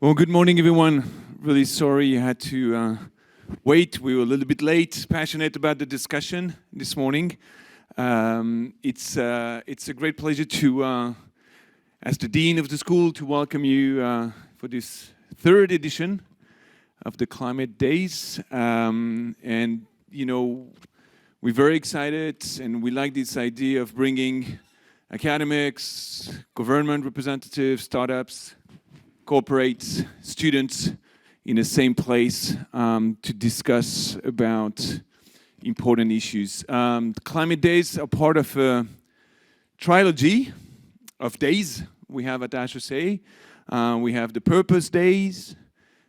Well, good morning, everyone. Really sorry you had to wait. We were a little bit late, passionate about the discussion this morning. It's a great pleasure to, as the Dean of the school, to welcome you for this third edition of the Climate Days. And, you know, we're very excited and we like this idea of bringing academics, government representatives, startups, corporates, students in the same place to discuss about important issues. The Climate Days are part of a trilogy of days we have at HEC. We have the Purpose Days,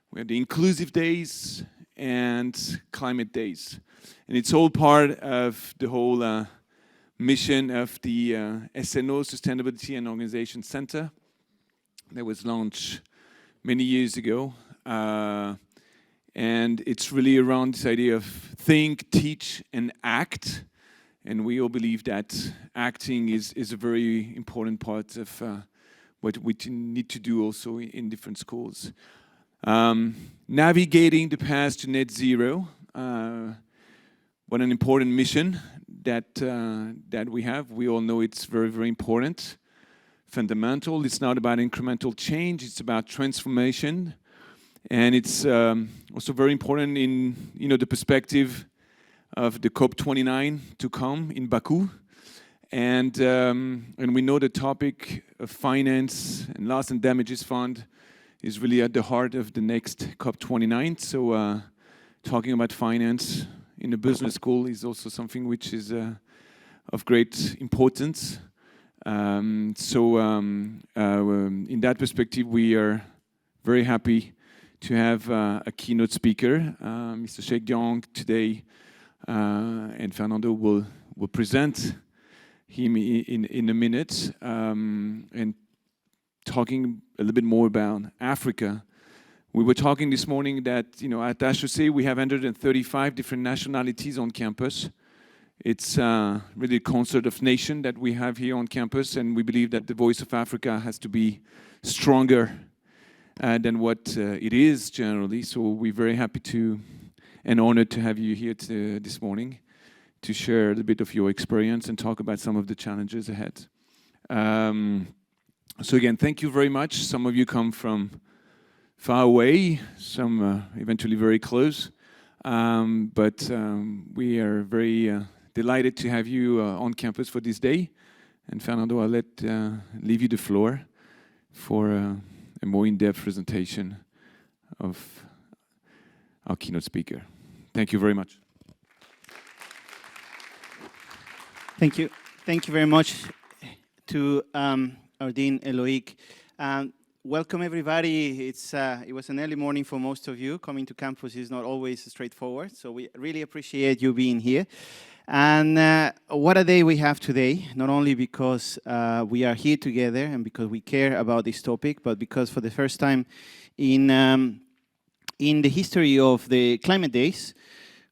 we have the Inclusive Days, and Climate Days. And it's all part of the whole mission of the SNO, Sustainability and Organization Center, that was launched many years ago. And it's really around this idea of think, teach, and act. And we all believe that acting is a very important part of what we need to do also in different schools. Navigating the path to net zero. What an important mission that we have. We all know it's very, very important. Fundamental. It's not about incremental change. It's about transformation, and it's also very important in the perspective of the COP29 to come in Baku, and we know the topic of finance and loss and damages fund is really at the heart of the next COP29. So talking about finance in a business school is also something which is of great importance. In that perspective, we are very happy to have a keynote speaker, Mr. Cheikh DIONG today, and Fernando will present him in a minute, and talking a little bit more about Africa. We were talking this morning that at HEC we have 135 different nationalities on campus. It's really a concert of nations that we have here on campus, and we believe that the voice of Africa has to be stronger than what it is generally. So we're very happy and honored to have you here this morning to share a little bit of your experience and talk about some of the challenges ahead. So again, thank you very much. Some of you come from far away, some eventually very close, but we are very delighted to have you on campus for this day. And Fernando, I'll leave you the floor for a more in-depth presentation of our keynote speaker. Thank you very much. Thank you. Thank you very much to our Dean, Eloic. Welcome, everybody. It was an early morning for most of you. Coming to campus is not always straightforward, so we really appreciate you being here. And what a day we have today, not only because we are here together and because we care about this topic, but because for the first time in the history of the Climate Days,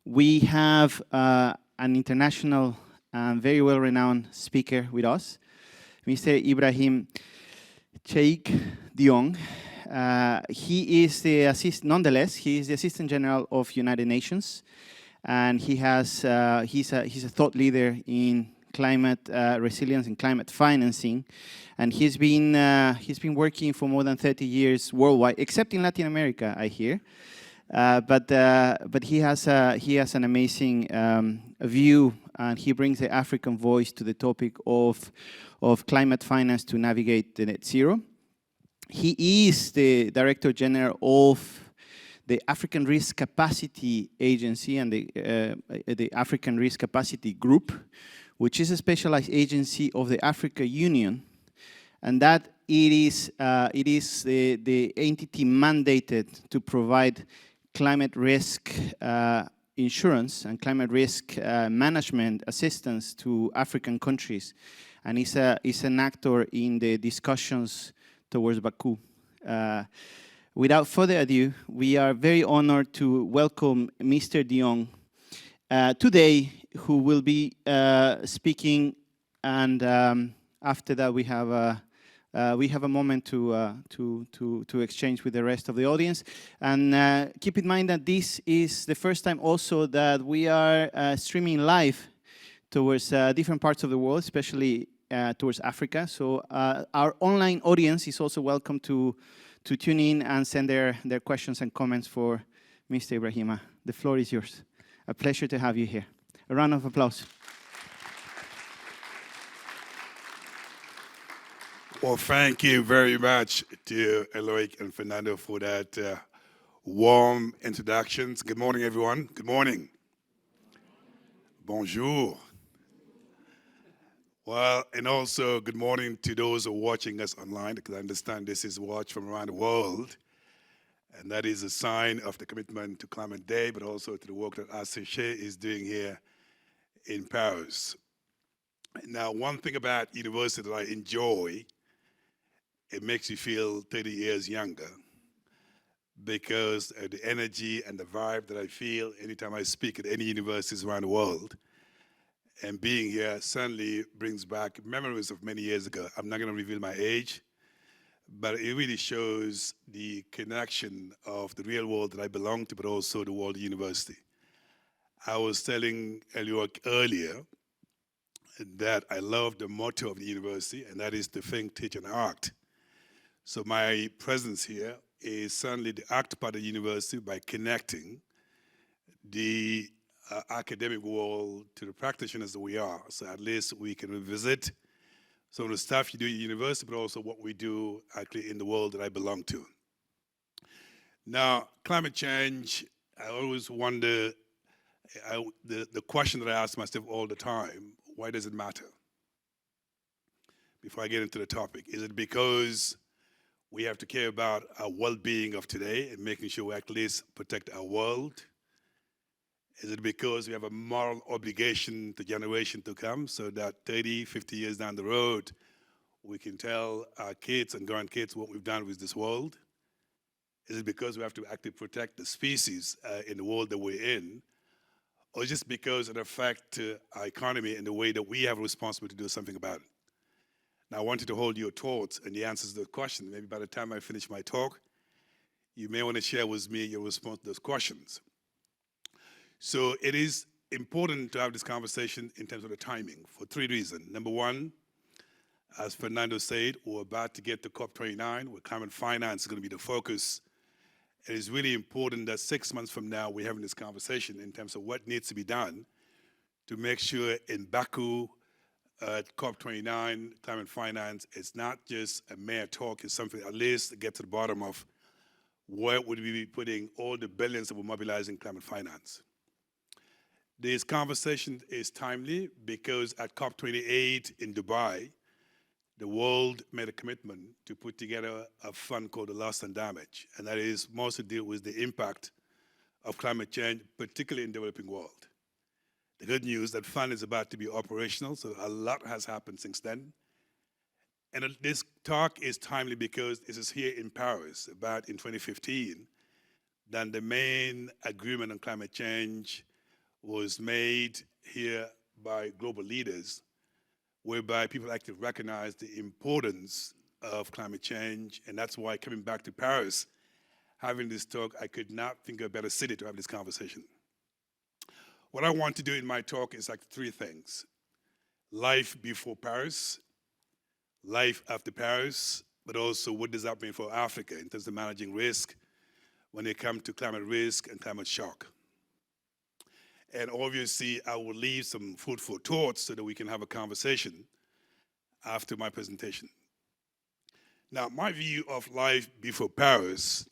we have an international and very well-renowned speaker with us, Mr. Ibrahima Cheikh DIONG. He is the Assistant General of United Nations, and he's a thought leader in climate resilience and climate financing, and he's been working for more than 30 years worldwide, except in Latin America, I hear. But he has an amazing view, and he brings the African voice to the topic of climate finance to navigate the net zero. He is the Director General of the African Risk Capacity Agency and the African Risk Capacity Group, which is a specialized agency of the Africa Union, and that it is the entity mandated to provide climate risk insurance and climate risk management assistance to African countries, and is an actor in the discussions towards Baku. Without further ado, we are very honored to welcome Mr. DIONG today, who will be speaking, and after that we have we have a moment to exchange with the rest of the audience. And keep in mind that this is the first time also that we are streaming live towards different parts of the world, especially towards Africa. So our online audience is also welcome to tune in and send their questions and comments for Mr. Ibrahima. The floor is yours. A pleasure to have you here. A round of applause. Well, thank you very much to Eloic and Fernando for that warm introductions. Good morning, everyone. Good morning. Bonjour. Well, and also good morning to those who are watching us online, because I understand this is watched from around the world. And that is a sign of the commitment to Climate Day, but also to the work that HEC is doing here in Paris. Now, one thing about university that I enjoy, it makes you feel 30 years younger, because of the energy and the vibe that I feel anytime I speak at any universities around the world. And being here certainly brings back memories of many years ago. I'm not going to reveal my age, but it really shows the connection of the real world that I belong to, but also the world of university. I was telling Eliot earlier that I love the motto of the university, and that is to think, teach, and act. So my presence here is certainly the act part of the university by connecting the academic world to the practitioners that we are. So at least we can revisit some of the stuff you do at university, but also what we do actually in the world that I belong to. Now, climate change, I always wonder, the question that I ask myself all the time, why does it matter? Before I get into the topic, is it because we have to care about our well-being of today and making sure we at least protect our world? Is it because we have a moral obligation to generation to come, so that 30, 50 years down the road, we can tell our kids and grandkids what we've done with this world? Is it because we have to actually protect the species in the world that we're in? Or just because it affects our economy in the way that we have a responsibility to do something about it? Now, I want you to hold your thoughts and the answers to the question. Maybe by the time I finish my talk, you may want to share with me your response to those questions. So it is important to have this conversation in terms of the timing for three reasons. Number one, as Fernando said, we're about to get to COP29, where climate finance is going to be the focus. It is really important that 6 months from now, we're having this conversation in terms of what needs to be done to make sure in Baku, at COP29, climate finance, it's not just a mere talk, it's something at least to get to the bottom of where would we be putting all the billions that we're mobilizing climate finance. This conversation is timely because at COP28 in Dubai, the world made a commitment to put together a fund called the Loss and Damage, and that is mostly deal with the impact of climate change, particularly in the developing world. The good news, that fund is about to be operational, so a lot has happened since then. And this talk is timely because this is here in Paris, about in 2015, then the main agreement on climate change was made here by global leaders, whereby people actually recognize the importance of climate change, and that's why coming back to Paris, having this talk, I could not think of a better city to have this conversation. What I want to do in my talk is like three things: life before Paris, life after Paris, but also what does that mean for Africa in terms of managing risk when it comes to climate risk and climate shock. And obviously, I will leave some food for thought so that we can have a conversation after my presentation. Now, my view of life before Paris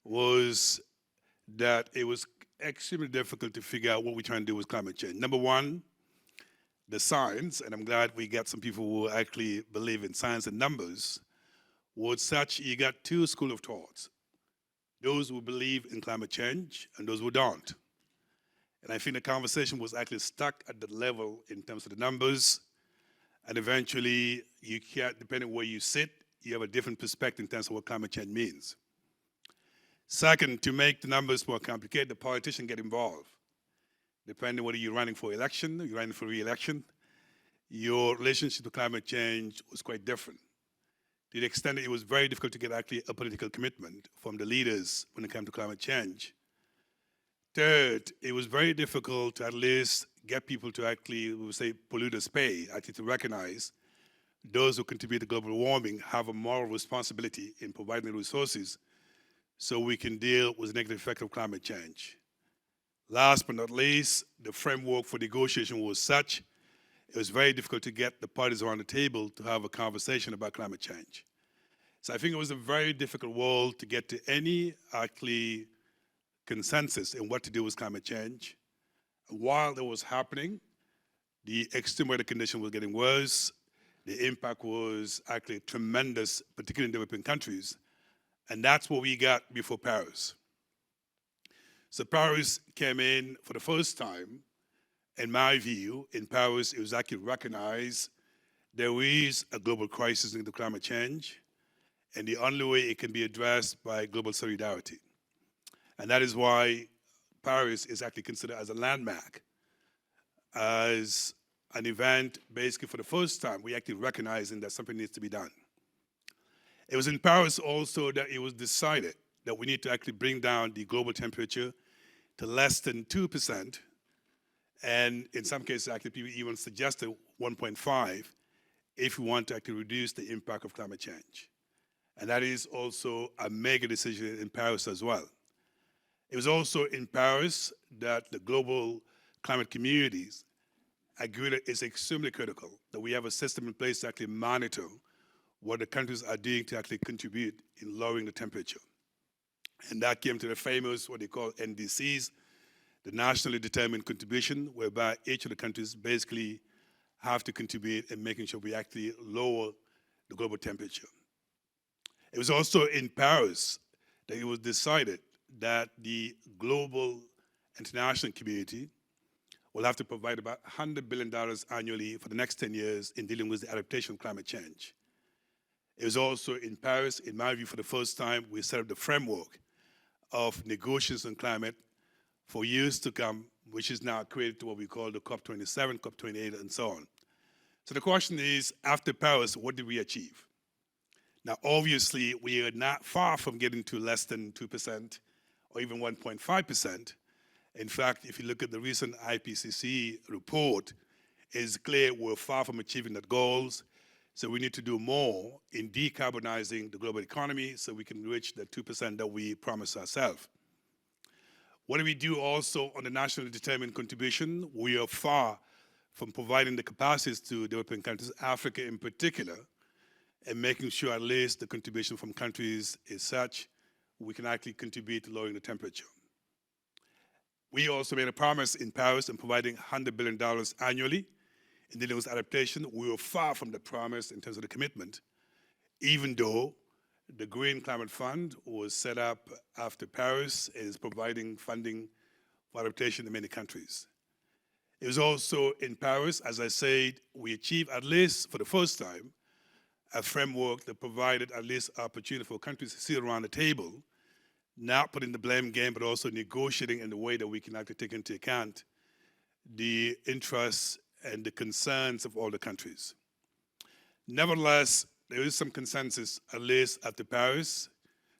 was that it was extremely difficult to figure out what we're trying to do with climate change. Number one, the science, and I'm glad we got some people who actually believe in science and numbers, was such you got two schools of thoughts: those who believe in climate change and those who don't. And I think the conversation was actually stuck at that level in terms of the numbers, and eventually you can't, depending on where you sit, you have a different perspective in terms of what climate change means. Second, to make the numbers more complicated, the politicians get involved. Depending on whether you're running for election, or you're running for re-election, your relationship to climate change was quite different. to the extent that it was very difficult to get actually a political commitment from the leaders when it came to climate change. Third, it was very difficult to at least get people to actually, we would say, polluters pay, actually to recognize those who contribute to global warming have a moral responsibility in providing the resources so we can deal with the negative effect of climate change. Last but not least, the framework for negotiation was such, it was very difficult to get the parties around the table to have a conversation about climate change. So I think it was a very difficult world to get to any actually consensus in what to do with climate change. While that was happening, the extreme weather condition was getting worse. The impact was actually tremendous, particularly in developing countries. And that's what we got before Paris. So Paris came in for the first time. In my view, in Paris, it was actually recognized there is a global crisis in the climate change, and the only way it can be addressed by global solidarity. And that is why Paris is actually considered as a landmark, as an event basically for the first time we actually recognizing that something needs to be done. It was in Paris also that it was decided that we need to actually bring down the global temperature to less than 2%, and in some cases actually people even suggested 1.5 if we want to actually reduce the impact of climate change. And that is also a mega decision in Paris as well. It was also in Paris that the global climate communities agreed that it's extremely critical that we have a system in place to actually monitor what the countries are doing to actually contribute in lowering the temperature. And that came to the famous, what they call NDCs, the nationally determined contribution, whereby each of the countries basically have to contribute in making sure we actually lower the global temperature. It was also in Paris that it was decided that the global international community will have to provide about $100 billion annually for the next 10 years in dealing with the adaptation of climate change. It was also in Paris, in my view, for the first time, we set up the framework of negotiations on climate for years to come, which is now created to what we call the COP27, COP28, and so on. So the question is, after Paris, what did we achieve? Now, obviously, we are not far from getting to less than 2% or even 1.5%. In fact, if you look at the recent IPCC report, it's clear we're far from achieving that goals. So we need to do more in decarbonizing the global economy so we can reach the 2% that we promised ourselves. What do we do also on the nationally determined contribution? We are far from providing the capacities to developing countries, Africa in particular, and making sure at least the contribution from countries is such we can actually contribute to lowering the temperature. We also made a promise in Paris in providing $100 billion annually in dealing with adaptation. We were far from the promise in terms of the commitment, even though the Green Climate Fund was set up after Paris and is providing funding for adaptation in many countries. It was also in Paris, as I said, we achieved at least for the first time a framework that provided at least opportunity for countries to sit around the table, not putting the blame game, but also negotiating in the way that we can actually take into account the interests and the concerns of all the countries. Nevertheless, there is some consensus, at least after Paris.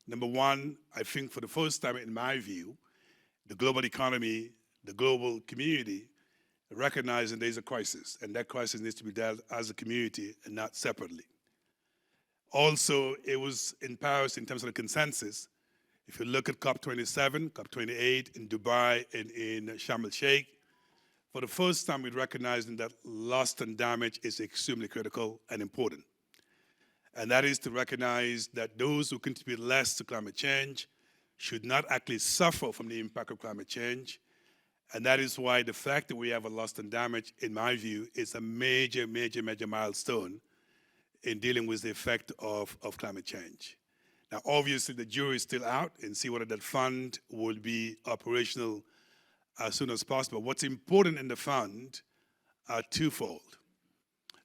Number one, I think for the first time in my view, the global economy, the global community, recognizing there's a crisis, and that crisis needs to be dealt as a community and not separately. Also, it was in Paris in terms of the consensus. If you look at COP27, COP28 in Dubai and in Sharm el-Sheikh, for the first time we're recognizing that loss and damage is extremely critical and important. And that is to recognize that those who contribute less to climate change should not actually suffer from the impact of climate change. And that is why the fact that we have a loss and damage, in my view, is a major, major, major milestone in dealing with the effect of climate change. Now, obviously, the jury is still out and see whether that fund will be operational as soon as possible. What's important in the fund are twofold.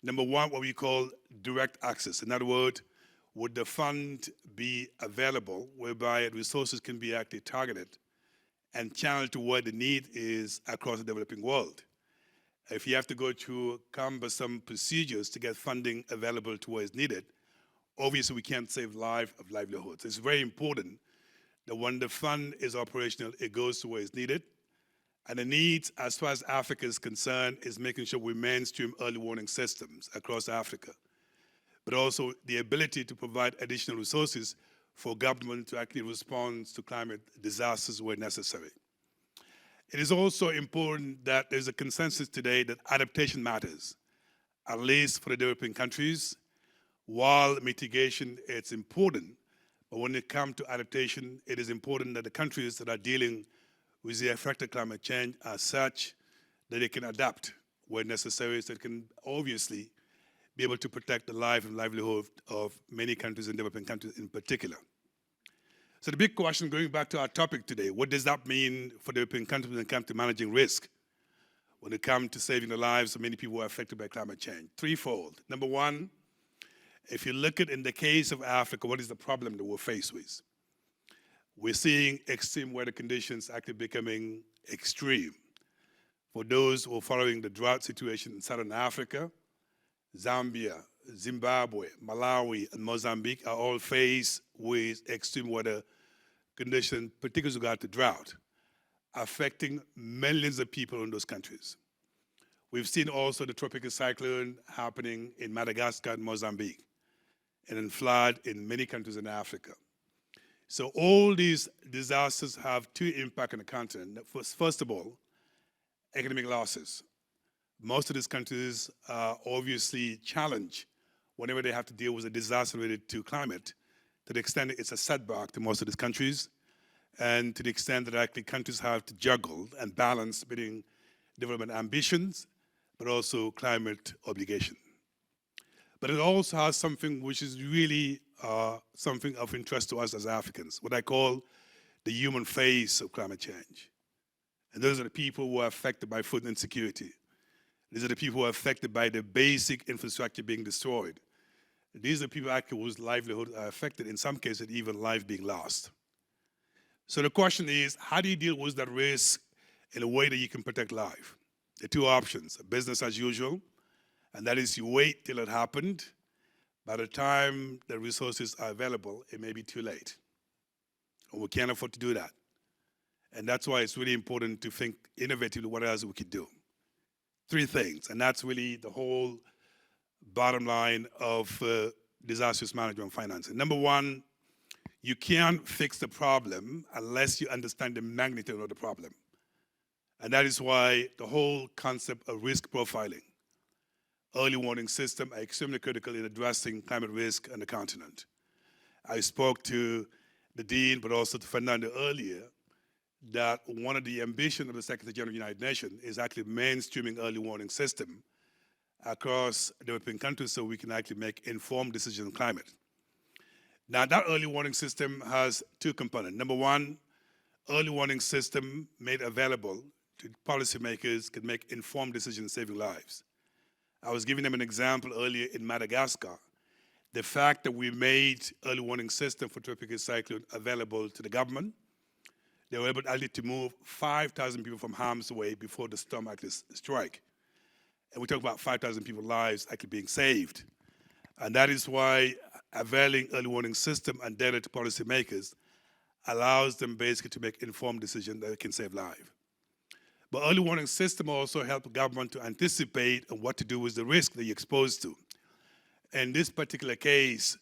Number one, what we call direct access. In other words, would the fund be available whereby resources can be actually targeted and channeled to where the need is across the developing world? If you have to go through cumbersome procedures to get funding available to where it's needed, obviously we can't save life of livelihoods. It's very important that when the fund is operational, it goes to where it's needed. And the needs, as far as Africa is concerned, is making sure we mainstream early warning systems across Africa, but also the ability to provide additional resources for government to actually respond to climate disasters where necessary. It is also important that there's a consensus today that adaptation matters, at least for the developing countries. While mitigation is important, but when it comes to adaptation, it is important that the countries that are dealing with the effect of climate change are such that they can adapt where necessary, so they can obviously be able to protect the life and livelihood of many countries and developing countries in particular. So the big question, going back to our topic today, what does that mean for developing countries when it comes to managing risk, when it comes to saving the lives of many people who are affected by climate change? Threefold. Number one, if you look at in the case of Africa, what is the problem that we're faced with? We're seeing extreme weather conditions actually becoming extreme. For those who are following the drought situation in Southern Africa, Zambia, Zimbabwe, Malawi, and Mozambique are all faced with extreme weather conditions, particularly with regard to drought, affecting millions of people in those countries. We've seen also the tropical cyclone happening in Madagascar and Mozambique, and then flood in many countries in Africa. So all these disasters have two impacts on the continent. First of all, economic losses. Most of these countries are obviously challenged whenever they have to deal with a disaster related to climate, to the extent it's a setback to most of these countries, and to the extent that actually countries have to juggle and balance between development ambitions, but also climate obligation. But it also has something which is really something of interest to us as Africans, what I call the human face of climate change. And those are the people who are affected by food insecurity. These are the people who are affected by the basic infrastructure being destroyed. These are people actually whose livelihoods are affected, in some cases even life being lost. So the question is, how do you deal with that risk in a way that you can protect life? There are two options: business as usual, and that is you wait till it happened. By the time the resources are available, it may be too late. And we can't afford to do that. And that's why it's really important to think innovatively what else we could do. Three things, and that's really the whole bottom line of disaster management financing. Number one, you can't fix the problem unless you understand the magnitude of the problem. And that is why the whole concept of risk profiling, early warning system are extremely critical in addressing climate risk on the continent. I spoke to the Dean, but also to Fernando earlier, that one of the ambitions of the Secretary General of the United Nations is actually mainstreaming early warning system across developing countries so we can actually make informed decisions on climate. Now, that early warning system has two components. Number one, early warning system made available to policymakers can make informed decisions saving lives. I was giving them an example earlier in Madagascar. The fact that we made early warning system for tropical cyclone available to the government, they were able actually to move 5,000 people from harm's way before the storm actually strike. And we talk about 5,000 people's lives actually being saved. And that is why availing early warning system and data to policymakers allows them basically to make informed decisions that can save lives. But early warning system also help the government to anticipate on what to do with the risk that you're exposed to. In this particular case,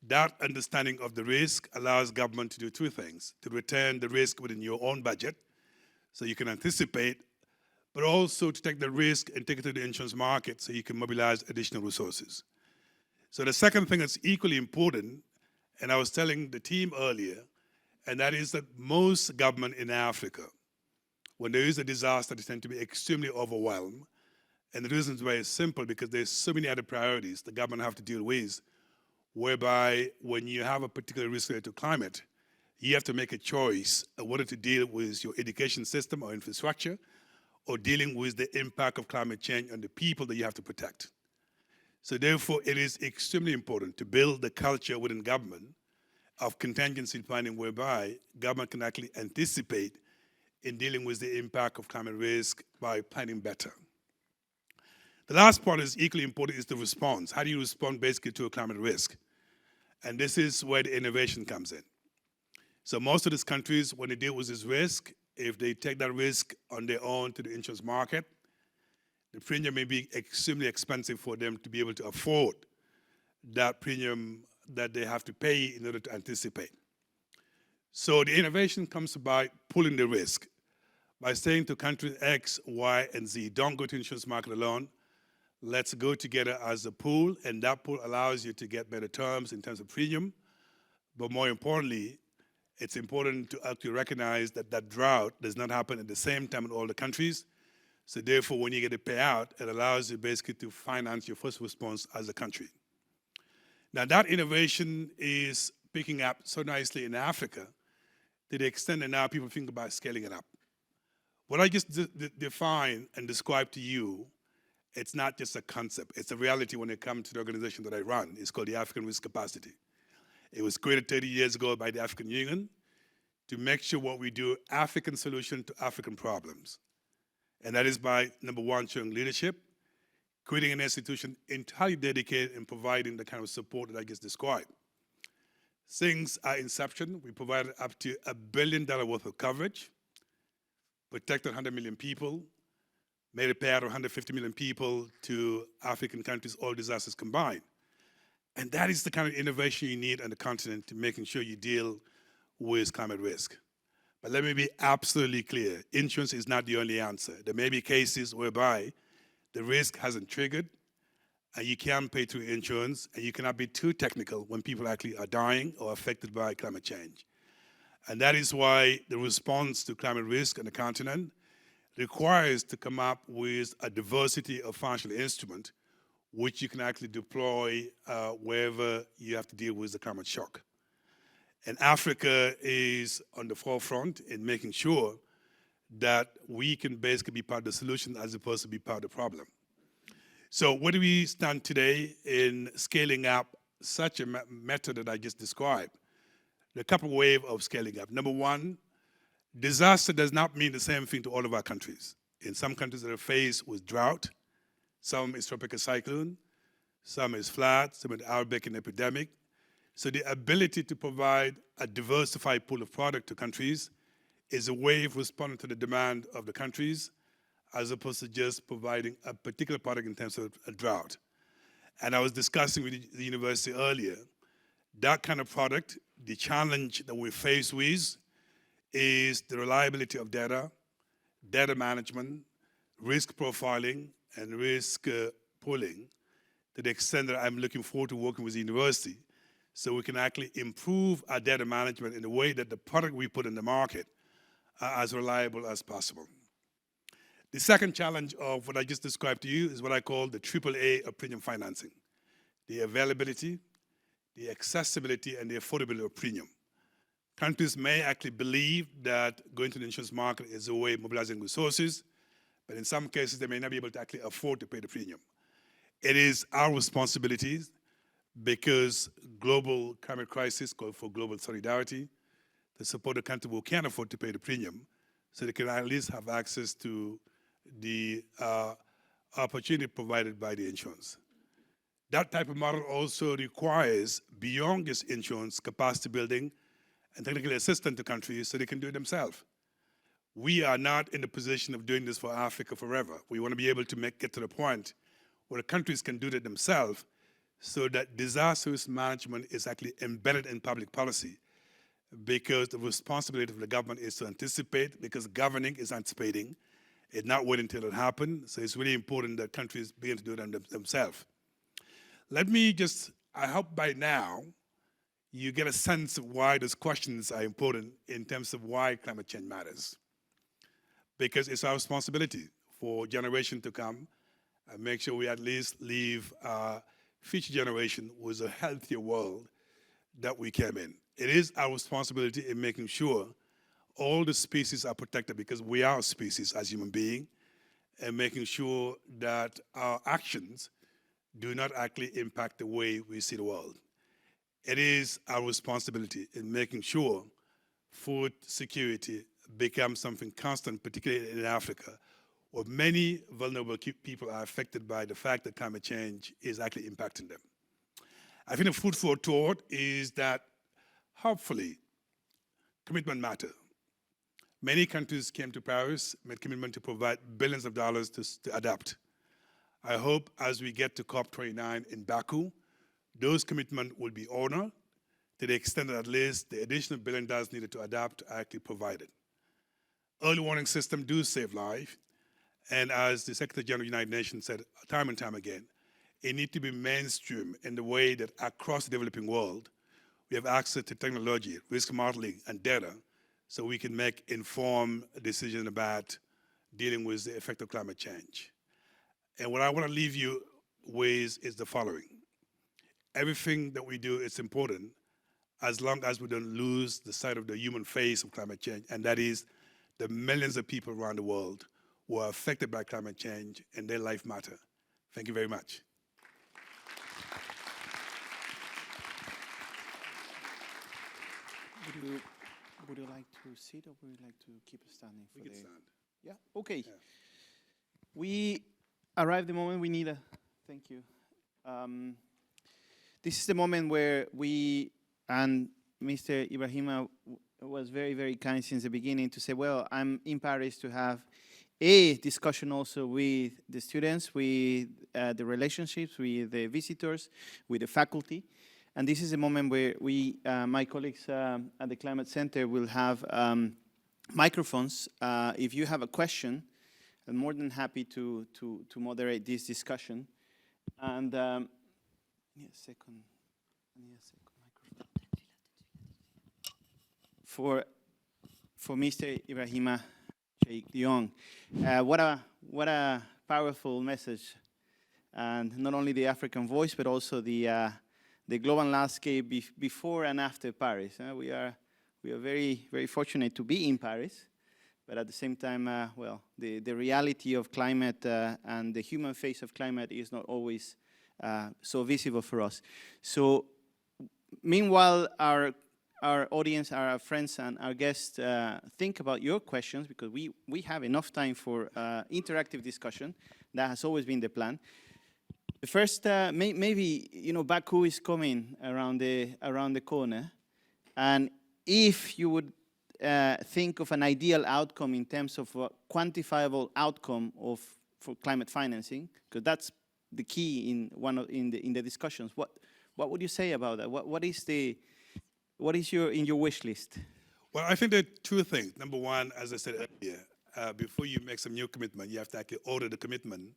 that understanding of the risk allows government to do two things: to return the risk within your own budget, so you can anticipate, but also to take the risk and take it to the insurance market so you can mobilize additional resources. So the second thing that's equally important, and I was telling the team earlier, and that is that most government in Africa, when there is a disaster, they tend to be extremely overwhelmed. And the reason is very simple, because there's so many other priorities the government have to deal with, whereby when you have a particular risk related to climate, you have to make a choice of whether to deal with your education system or infrastructure, or dealing with the impact of climate change on the people that you have to protect. So therefore, it is extremely important to build the culture within government of contingency planning, whereby government can actually anticipate in dealing with the impact of climate risk by planning better. The last part is equally important, is the response. How do you respond basically to a climate risk? And this is where the innovation comes in. So most of these countries, when they deal with this risk, if they take that risk on their own to the insurance market, the premium may be extremely expensive for them to be able to afford that premium that they have to pay in order to anticipate. So the innovation comes by pulling the risk, by saying to countries X, Y, and Z, don't go to the insurance market alone. Let's go together as a pool, and that pool allows you to get better terms in terms of premium. But more importantly, it's important to actually recognize that that drought does not happen at the same time in all the countries. So therefore, when you get a payout, it allows you basically to finance your first response as a country. Now that innovation is picking up so nicely in Africa to the extent that now people think about scaling it up. What I just defined and described to you, it's not just a concept, it's a reality when it comes to the organization that I run. It's called the African Risk Capacity. It was created 30 years ago by the African Union to make sure what we do, African solution to African problems. And that is by, number one, showing leadership, creating an institution entirely dedicated in providing the kind of support that I just described. Since our inception, we provided up to $1 billion worth of coverage, protected 100 million people, made a payout of 150 million people to African countries, all disasters combined. And that is the kind of innovation you need on the continent to making sure you deal with climate risk. But let me be absolutely clear, insurance is not the only answer. There may be cases whereby the risk hasn't triggered, and you can pay through insurance, and you cannot be too technical when people actually are dying or affected by climate change. And that is why the response to climate risk on the continent requires to come up with a diversity of financial instruments which you can actually deploy wherever you have to deal with the climate shock. And Africa is on the forefront in making sure that we can basically be part of the solution as opposed to be part of the problem. So where do we stand today in scaling up such a method that I just described? There are a couple of ways of scaling up. Number one, disaster does not mean the same thing to all of our countries. In some countries that are faced with drought, some is tropical cyclone, some is flood, some is outbreak and epidemic. So the ability to provide a diversified pool of product to countries is a way of responding to the demand of the countries as opposed to just providing a particular product in terms of a drought. And I was discussing with the university earlier, that kind of product, the challenge that we're faced with is the reliability of data, data management, risk profiling, and risk pooling, to the extent that I'm looking forward to working with the university so we can actually improve our data management in the way that the product we put in the market are as reliable as possible. The second challenge of what I just described to you is what I call the AAA of premium financing. The availability, the accessibility, and the affordability of premium. Countries may actually believe that going to the insurance market is a way of mobilizing resources, but in some cases they may not be able to actually afford to pay the premium. It is our responsibility, because global climate crisis calls for global solidarity, to support the country who can't afford to pay the premium so they can at least have access to the opportunity provided by the insurance. That type of model also requires, beyond this insurance, capacity building and technical assistance to countries so they can do it themselves. We are not in the position of doing this for Africa forever. We want to be able to get to the point where the countries can do it themselves so that disaster risk management is actually embedded in public policy, because the responsibility of the government is to anticipate, because governing is anticipating. It's not waiting until it happens, so it's really important that countries begin to do it themselves. Let me just, I hope by now you get a sense of why those questions are important in terms of why climate change matters. Because it's our responsibility for generation to come and make sure we at least leave our future generation with a healthier world that we came in. It is our responsibility in making sure all the species are protected, because we are a species as human beings, and making sure that our actions do not actually impact the way we see the world. It is our responsibility in making sure food security becomes something constant, particularly in Africa, where many vulnerable people are affected by the fact that climate change is actually impacting them. I think the food for thought is that hopefully commitment matter. Many countries came to Paris, made commitment to provide billions of dollars to adapt. I hope as we get to COP29 in Baku, those commitments will be honored to the extent that at least the additional $1 billion needed to adapt are actually provided. Early warning systems do save life, and as the Secretary General of the United Nations said time and time again, it needs to be mainstream in the way that across the developing world, we have access to technology, risk modeling, and data, so we can make informed decisions about dealing with the effect of climate change. And what I want to leave you with is the following. Everything that we do is important as long as we don't lose the sight of the human face of climate change, and that is the millions of people around the world who are affected by climate change and their life matter. Thank you very much. Would you like to sit or would you like to keep standing? We can stand. Yeah, okay. Yeah. We arrived the moment we need a, thank you. This is the moment where we, and Mr. Ibrahima was very, very kind since the beginning to say, well, I'm in Paris to have a discussion also with the students, with the relationships, with the visitors, with the faculty. And this is a moment where we, my colleagues at the Climate Center will have microphones. If you have a question, I'm more than happy to moderate this discussion. And I need a second microphone. For Mr. Ibrahima Cheikh DIONG. What a powerful message. And not only the African voice, but also the global landscape before and after Paris. We are very, very fortunate to be in Paris, but at the same time, well, the reality of climate and the human face of climate is not always so visible for us. So, meanwhile, our audience, our friends and our guests think about your questions, because we have enough time for interactive discussion. That has always been the plan. The first, maybe, you know, Baku is coming around the corner, and if you would think of an ideal outcome in terms of a quantifiable outcome for climate financing, because that's the key in the discussions. What would you say about that? What is your wish list? Well, I think there are two things. Number one, as I said earlier, before you make some new commitment, you have to actually order the commitment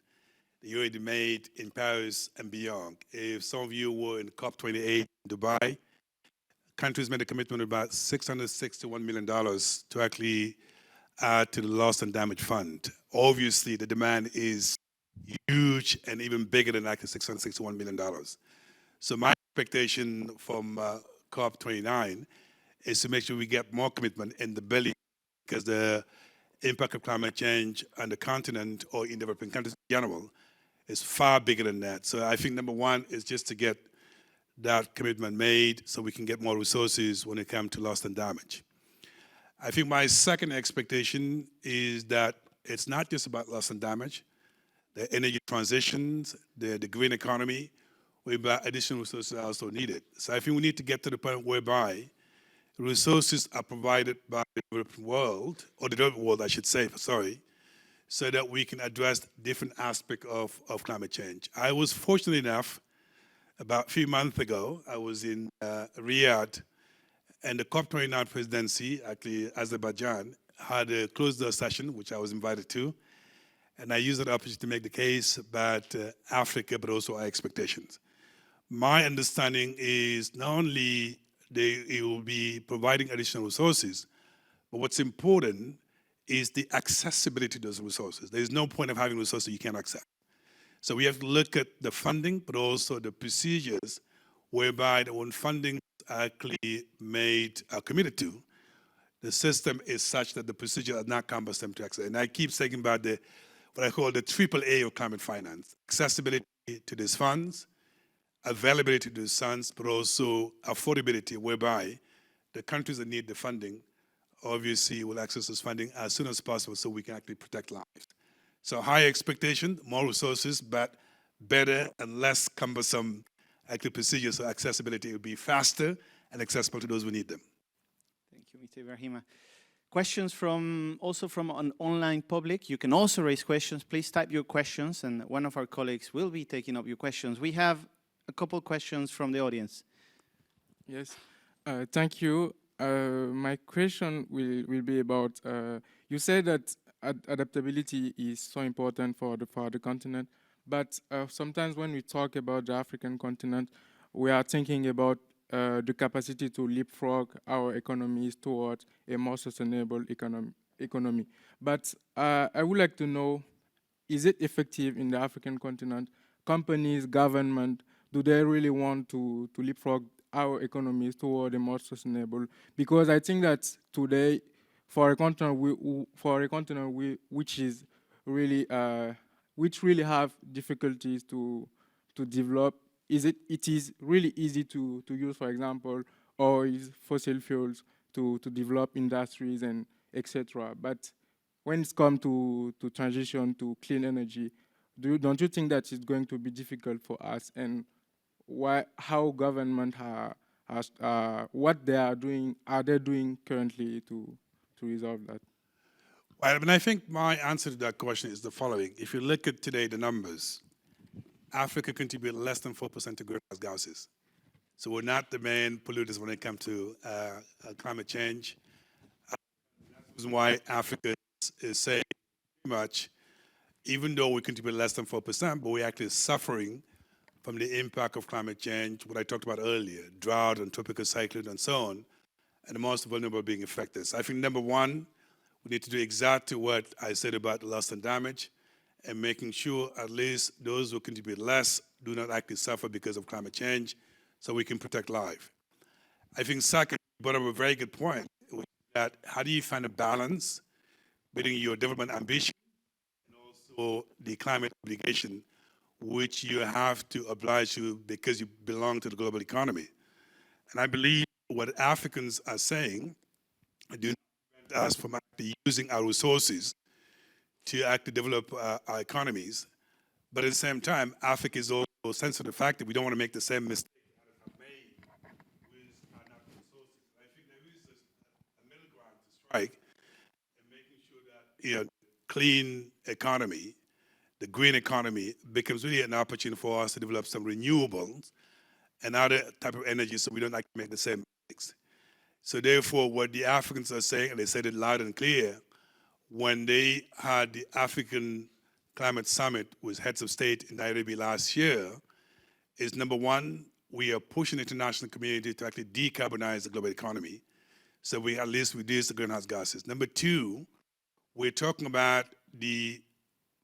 that you already made in Paris and beyond. If some of you were in COP28 in Dubai, countries made a commitment of about $661 million to actually add to the loss and damage fund. Obviously, the demand is huge and even bigger than actually $661 million. So my expectation from COP29 is to make sure we get more commitment in the belly, because the impact of climate change on the continent or in developing countries in general is far bigger than that. So I think number one is just to get that commitment made so we can get more resources when it comes to loss and damage. I think my second expectation is that it's not just about loss and damage. The energy transitions, the green economy, whereby additional resources are also needed. So I think we need to get to the point whereby resources are provided by the developing world, or the developing world, I should say, sorry, so that we can address different aspects of climate change. I was fortunate enough, about a few months ago, I was in Riyadh, and the COP29 presidency, actually Azerbaijan, had a closed-door session, which I was invited to, and I used that opportunity to make the case about Africa, but also our expectations. My understanding is not only it will be providing additional resources, but what's important is the accessibility to those resources. There's no point of having resources you can't access. So we have to look at the funding, but also the procedures whereby when funding actually committed to, the system is such that the procedure are not cumbersome to access. And I keep saying about what I call the AAA of climate finance: accessibility to these funds, availability to these funds, but also affordability, whereby the countries that need the funding obviously will access this funding as soon as possible so we can actually protect lives. So high expectation, more resources, but better and less cumbersome actually procedures so accessibility will be faster and accessible to those who need them. Thank you, Mr. Ibrahima. Questions also from an online public. You can also raise questions. Please type your questions, and one of our colleagues will be taking up your questions. We have a couple questions from the audience. Yes, thank you. My question will be about, you said that adaptability is so important for the continent, but sometimes when we talk about the African continent, we are thinking about the capacity to leapfrog our economies towards a more sustainable economy. But I would like to know, is it effective in the African continent? Companies, government, do they really want to leapfrog our economies toward a more sustainable? Because I think that today, for a continent which is really which really have difficulties to develop, it is really easy to use, for example, oil, fossil fuels to develop industries and etc. But when it's come to transition to clean energy, don't you think that it's going to be difficult for us? And how government what are they doing currently to resolve that? Well, I mean, I think my answer to that question is the following. If you look at today the numbers, Africa contributes less than 4% to greenhouse gases. So we're not the main polluters when it comes to climate change. That's the reason why Africa is saying pretty much, even though we contribute less than 4%, but we're actually suffering from the impact of climate change, what I talked about earlier, drought and tropical cyclone and so on, and the most vulnerable being affected. So I think number one, we need to do exactly what I said about loss and damage, and making sure at least those who contribute less do not actually suffer because of climate change, so we can protect life. I think second, you brought up a very good point, that how do you find a balance between your development ambition and also the climate obligation, which you have to oblige to because you belong to the global economy. And I believe what Africans are saying do not prevent us from actually using our resources to actually develop our economies. But at the same time, Africa is also sensitive to the fact that we don't want to make the same mistake that have made with our natural resources. I think there is a middle ground to strike in making sure that clean economy, the green economy, becomes really an opportunity for us to develop some renewables and other type of energy so we don't actually make the same mistakes. So therefore, what the Africans are saying, and they said it loud and clear, when they had the African Climate Summit with heads of state in Nairobi last year, is number one, we are pushing the international community to actually decarbonize the global economy so we at least reduce the greenhouse gases. Number two, we're talking about the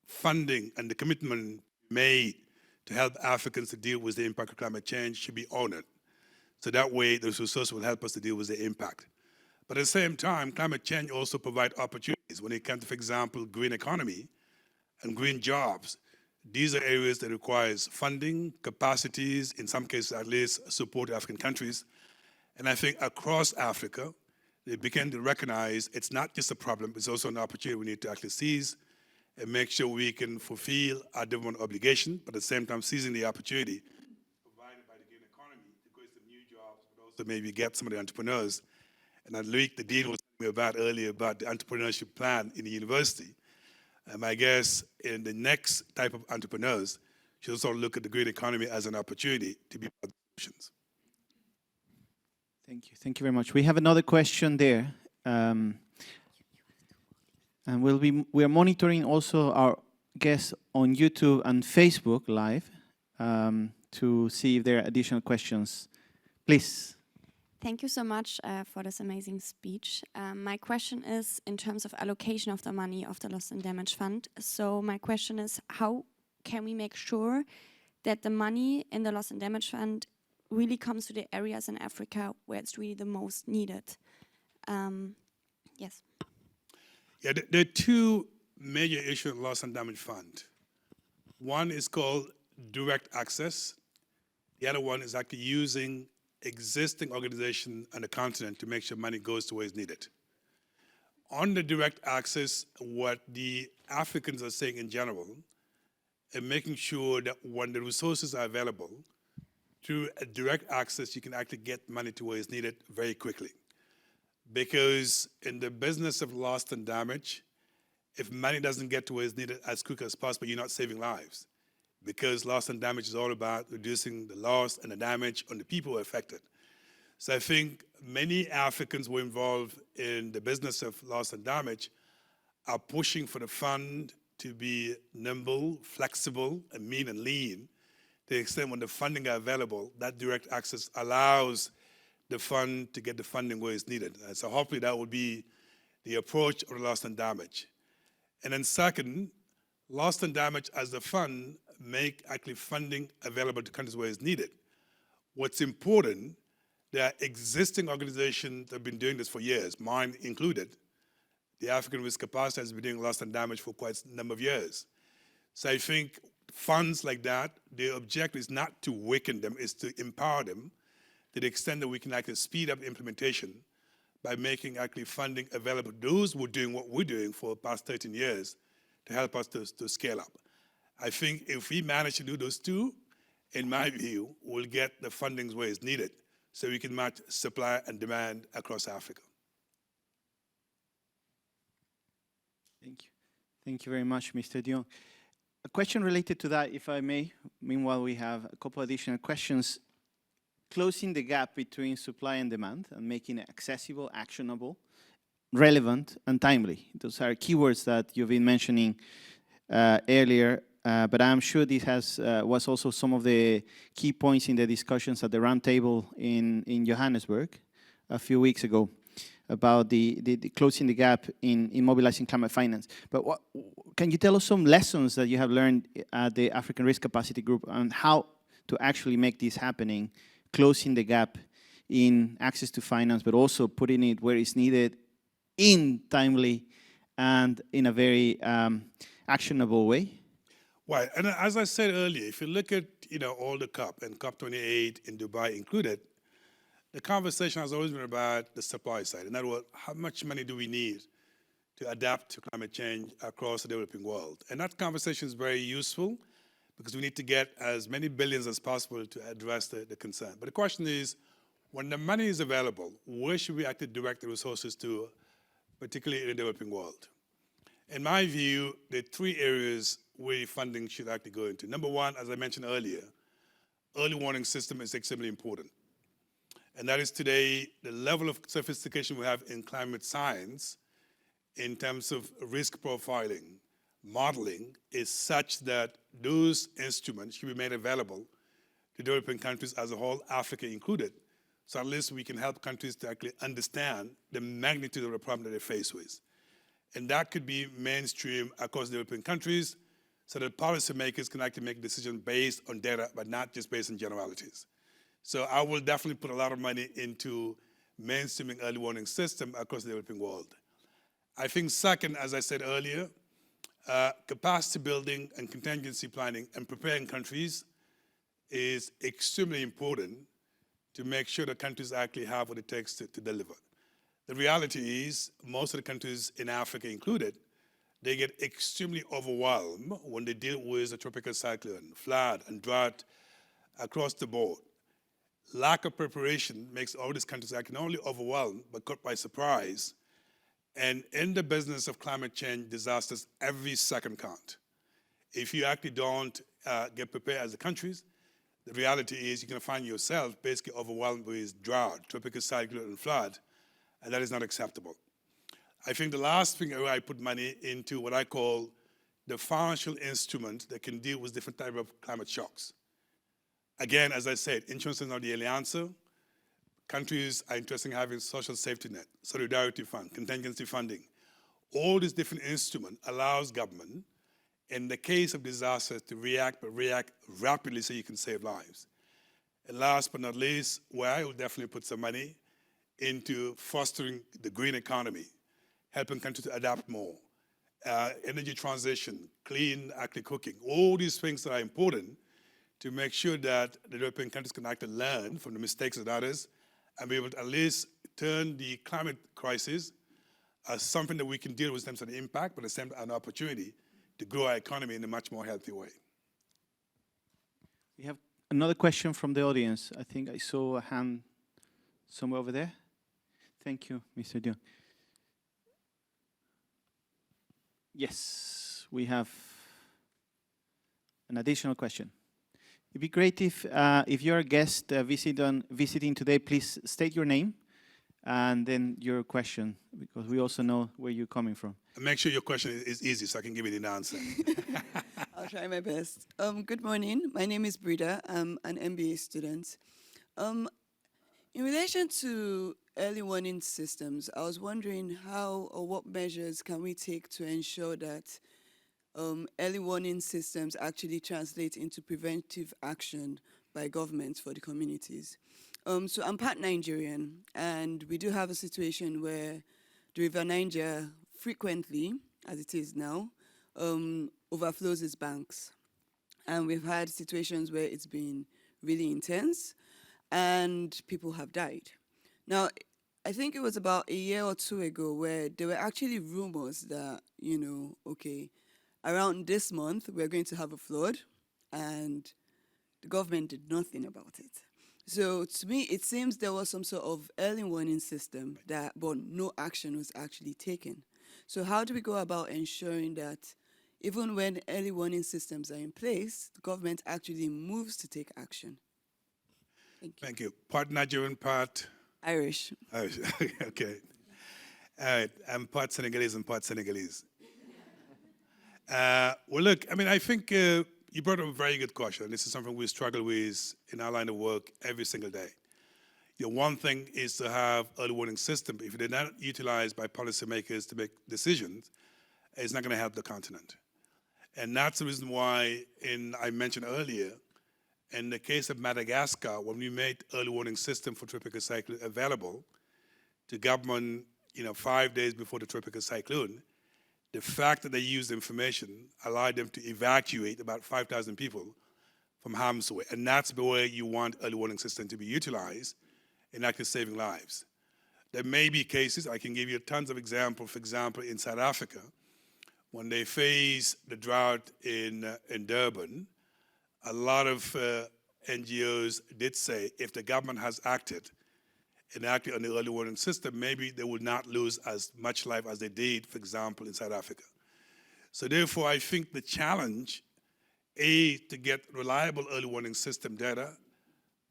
funding and the commitment made to help Africans to deal with the impact of climate change should be honored. So that way, those resources will help us to deal with the impact. But at the same time, climate change also provides opportunities. When it comes to, for example, green economy and green jobs, these are areas that requires funding, capacities, in some cases at least support African countries. And I think across Africa, they begin to recognize it's not just a problem, it's also an opportunity we need to actually seize and make sure we can fulfill our development obligation, but at the same time seizing the opportunity provided by the green economy to create some new jobs, but also maybe get some of the entrepreneurs. And I like the dean was talking about earlier about the entrepreneurship plan in the university. I guess in the next type of entrepreneurs should also look at the green economy as an opportunity to be part of the solutions. Thank you. Thank you very much. We have another question there. And we are monitoring also our guests on YouTube and Facebook Live to see if there are additional questions. Please. Thank you so much for this amazing speech. My question is in terms of allocation of the money of the Loss and Damage Fund. So my question is, how can we make sure that the money in the Loss and Damage Fund really comes to the areas in Africa where it's really the most needed? Yes. Yeah, there are two major issues in the Loss and Damage Fund. One is called direct access. The other one is actually using existing organization on the continent to make sure money goes to where it's needed. On the direct access, what the Africans are saying in general, and making sure that when the resources are available, through a direct access, you can actually get money to where it's needed very quickly. Because in the business of loss and damage, if money doesn't get to where it's needed as quick as possible, you're not saving lives. Because loss and damage is all about reducing the loss and the damage on the people who are affected. So I think many Africans who are involved in the business of loss and damage are pushing for the fund to be nimble, flexible, and mean and lean, to the extent when the funding are available, that direct access allows the fund to get the funding where it's needed. And so hopefully that will be the approach of loss and damage. And then second, loss and damage as the fund make actually funding available to countries where it's needed. What's important, there are existing organizations that have been doing this for years, mine included. The African Risk Capacity has been doing loss and damage for quite a number of years. So I think funds like that, their objective is not to weaken them, is to empower them to the extent that we can actually speed up implementation by making actually funding available to those who are doing what we're doing for the past 13 years to help us to scale up. I think if we manage to do those two, in my view, we'll get the fundings where it's needed so we can match supply and demand across Africa. Thank you. Thank you very much, Mr. DIONG. A question related to that, if I may. Meanwhile, we have a couple additional questions. Closing the gap between supply and demand and making it accessible, actionable, relevant, and timely. Those are keywords that you've been mentioning earlier, but I'm sure this was also some of the key points in the discussions at the roundtable in Johannesburg a few weeks ago about the closing the gap in mobilizing climate finance. But can you tell us some lessons that you have learned at the African Risk Capacity Group on how to actually make this happening, closing the gap in access to finance, but also putting it where it's needed in timely and in a very actionable way? Right, and as I said earlier, if you look at all the COP and COP28 in Dubai included, the conversation has always been about the supply side. In other words, how much money do we need to adapt to climate change across the developing world? And that conversation is very useful because we need to get as many billions as possible to address the concern. But the question is, when the money is available, where should we actually direct the resources to, particularly in the developing world? In my view, there are three areas where funding should actually go into. Number one, as I mentioned earlier, early warning system is extremely important. And that is today the level of sophistication we have in climate science in terms of risk profiling, modeling, is such that those instruments should be made available to developing countries as a whole, Africa included. So at least we can help countries to actually understand the magnitude of the problem that they're faced with. And that could be mainstream across developing countries so that policymakers can actually make decisions based on data, but not just based on generalities. So I will definitely put a lot of money into mainstreaming early warning system across the developing world. I think second, as I said earlier, capacity building and contingency planning and preparing countries is extremely important to make sure that countries actually have what it takes to deliver. The reality is most of the countries in Africa included, they get extremely overwhelmed when they deal with a tropical cyclone, flood, and drought across the board. Lack of preparation makes all these countries actually not only overwhelmed, but caught by surprise. And in the business of climate change disasters, every second count. If you actually don't get prepared as the countries, the reality is you're going to find yourself basically overwhelmed with drought, tropical cyclone, and flood, and that is not acceptable. I think the last thing where I put money into what I call the financial instrument that can deal with different types of climate shocks. Again, as I said, insurance is not the only answer. Countries are interested in having social safety net, solidarity fund, contingency funding. All these different instruments allows government, in the case of disasters, to react, but react rapidly so you can save lives. And last but not least, where I will definitely put some money into fostering the green economy, helping countries to adapt more, energy transition, clean actually cooking, all these things that are important to make sure that the European countries can actually learn from the mistakes of others and be able to at least turn the climate crisis as something that we can deal with in terms of the impact, but at the same time an opportunity to grow our economy in a much more healthy way. We have another question from the audience. I think I saw a hand somewhere over there. Thank you, Mr. DIONG. Yes, we have an additional question. It'd be great if you're a guest visiting today, please state your name and then your question, because we also know where you're coming from. And make sure your question is easy so I can give you the answer. I'll try my best. Good morning. My name is Brida. I'm an MBA student. In relation to early warning systems, I was wondering how or what measures can we take to ensure that early warning systems actually translate into preventive action by governments for the communities. So I'm part Nigerian, and we do have a situation where the River Niger frequently, as it is now, overflows its banks. And we've had situations where it's been really intense and people have died. Now, I think it was about a year or two ago where there were actually rumors that, okay, around this month we're going to have a flood, and the government did nothing about it. So to me, it seems there was some sort of early warning system but no action was actually taken. So how do we go about ensuring that even when early warning systems are in place, the government actually moves to take action? Thank you. Part Nigerian, part? Irish. Irish, okay. All right, I'm part Senegalese and part Senegalese. Well, look, I mean, I think you brought up a very good question. This is something we struggle with in our line of work every single day. One thing is to have early warning system, but if they're not utilized by policymakers to make decisions, it's not going to help the continent. And that's the reason why, I mentioned earlier, in the case of Madagascar, when we made early warning system for tropical cyclone available to government, 5 days before the tropical cyclone, the fact that they used information allowed them to evacuate about 5,000 people from harm's way. And that's the way you want early warning system to be utilized in actually saving lives. There may be cases, I can give you tons of examples, for example, in South Africa, when they faced the drought in Durban, a lot of NGOs did say if the government has acted and acted on the early warning system, maybe they would not lose as much life as they did, for example, in South Africa. So therefore, I think the challenge, to get reliable early warning system data,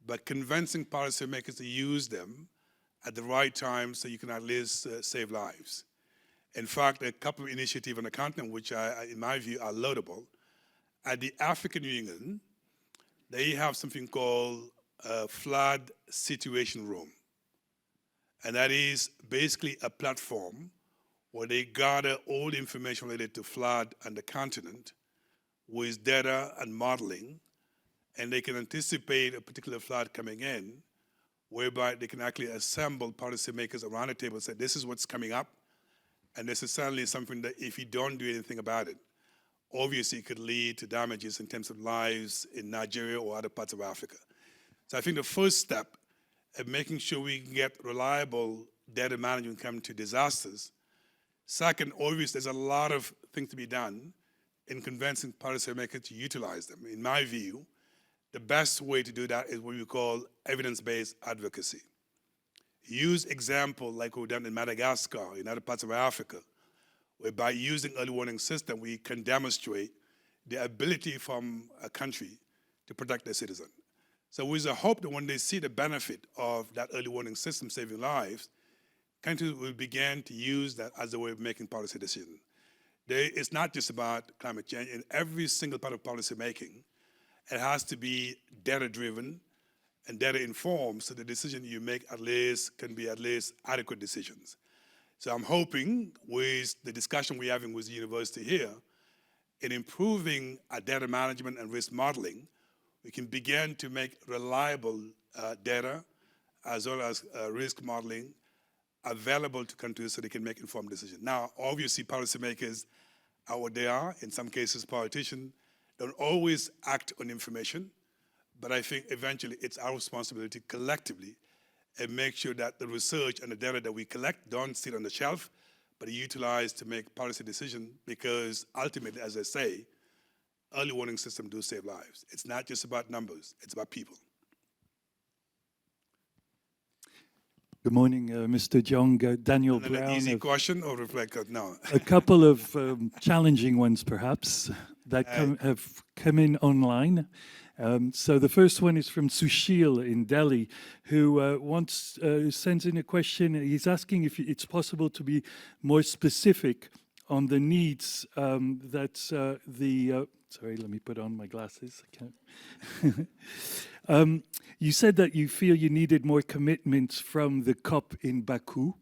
but convincing policymakers to use them at the right time so you can at least save lives. In fact, a couple of initiatives on the continent, which in my view are laudable. At the African Union, they have something called a flood situation room. And that is basically a platform where they gather all the information related to flood on the continent with data and modeling, and they can anticipate a particular flood coming in, whereby they can actually assemble policymakers around the table and say, this is what's coming up, and this is certainly something that if you don't do anything about it, obviously it could lead to damages in terms of lives in Nigeria or other parts of Africa. So I think the first step of making sure we can get reliable data management coming to disasters. Second, obviously there's a lot of things to be done in convincing policymakers to utilize them. In my view, the best way to do that is what we call evidence-based advocacy. Use example like we've done in Madagascar, in other parts of Africa, where by using early warning system, we can demonstrate the ability from a country to protect their citizen. So with the hope that when they see the benefit of that early warning system saving lives, countries will begin to use that as a way of making policy decisions. It's not just about climate change. In every single part of policy making, it has to be data-driven and data-informed, so the decision you make can be at least adequate decisions. So I'm hoping with the discussion we're having with the university here, in improving our data management and risk modeling, we can begin to make reliable data as well as risk modeling available to countries so they can make informed decisions. Now, obviously, policymakers are what they are. In some cases, politicians don't always act on information, but I think eventually it's our responsibility collectively and make sure that the research and the data that we collect don't sit on the shelf, but are utilized to make policy decisions, because ultimately, as I say, early warning systems do save lives. It's not just about numbers, it's about people. Good morning, Mr. DIONG. Daniel And then Brown. an easy question or reflect? No. A couple of challenging ones, perhaps, that have come in online. So the first one is from Sushil in Delhi, who sends in a question. He's asking if it's possible to be more specific on the needs that sorry, let me put on my glasses. I can't. You said that you feel you needed more commitments from the COP in Baku.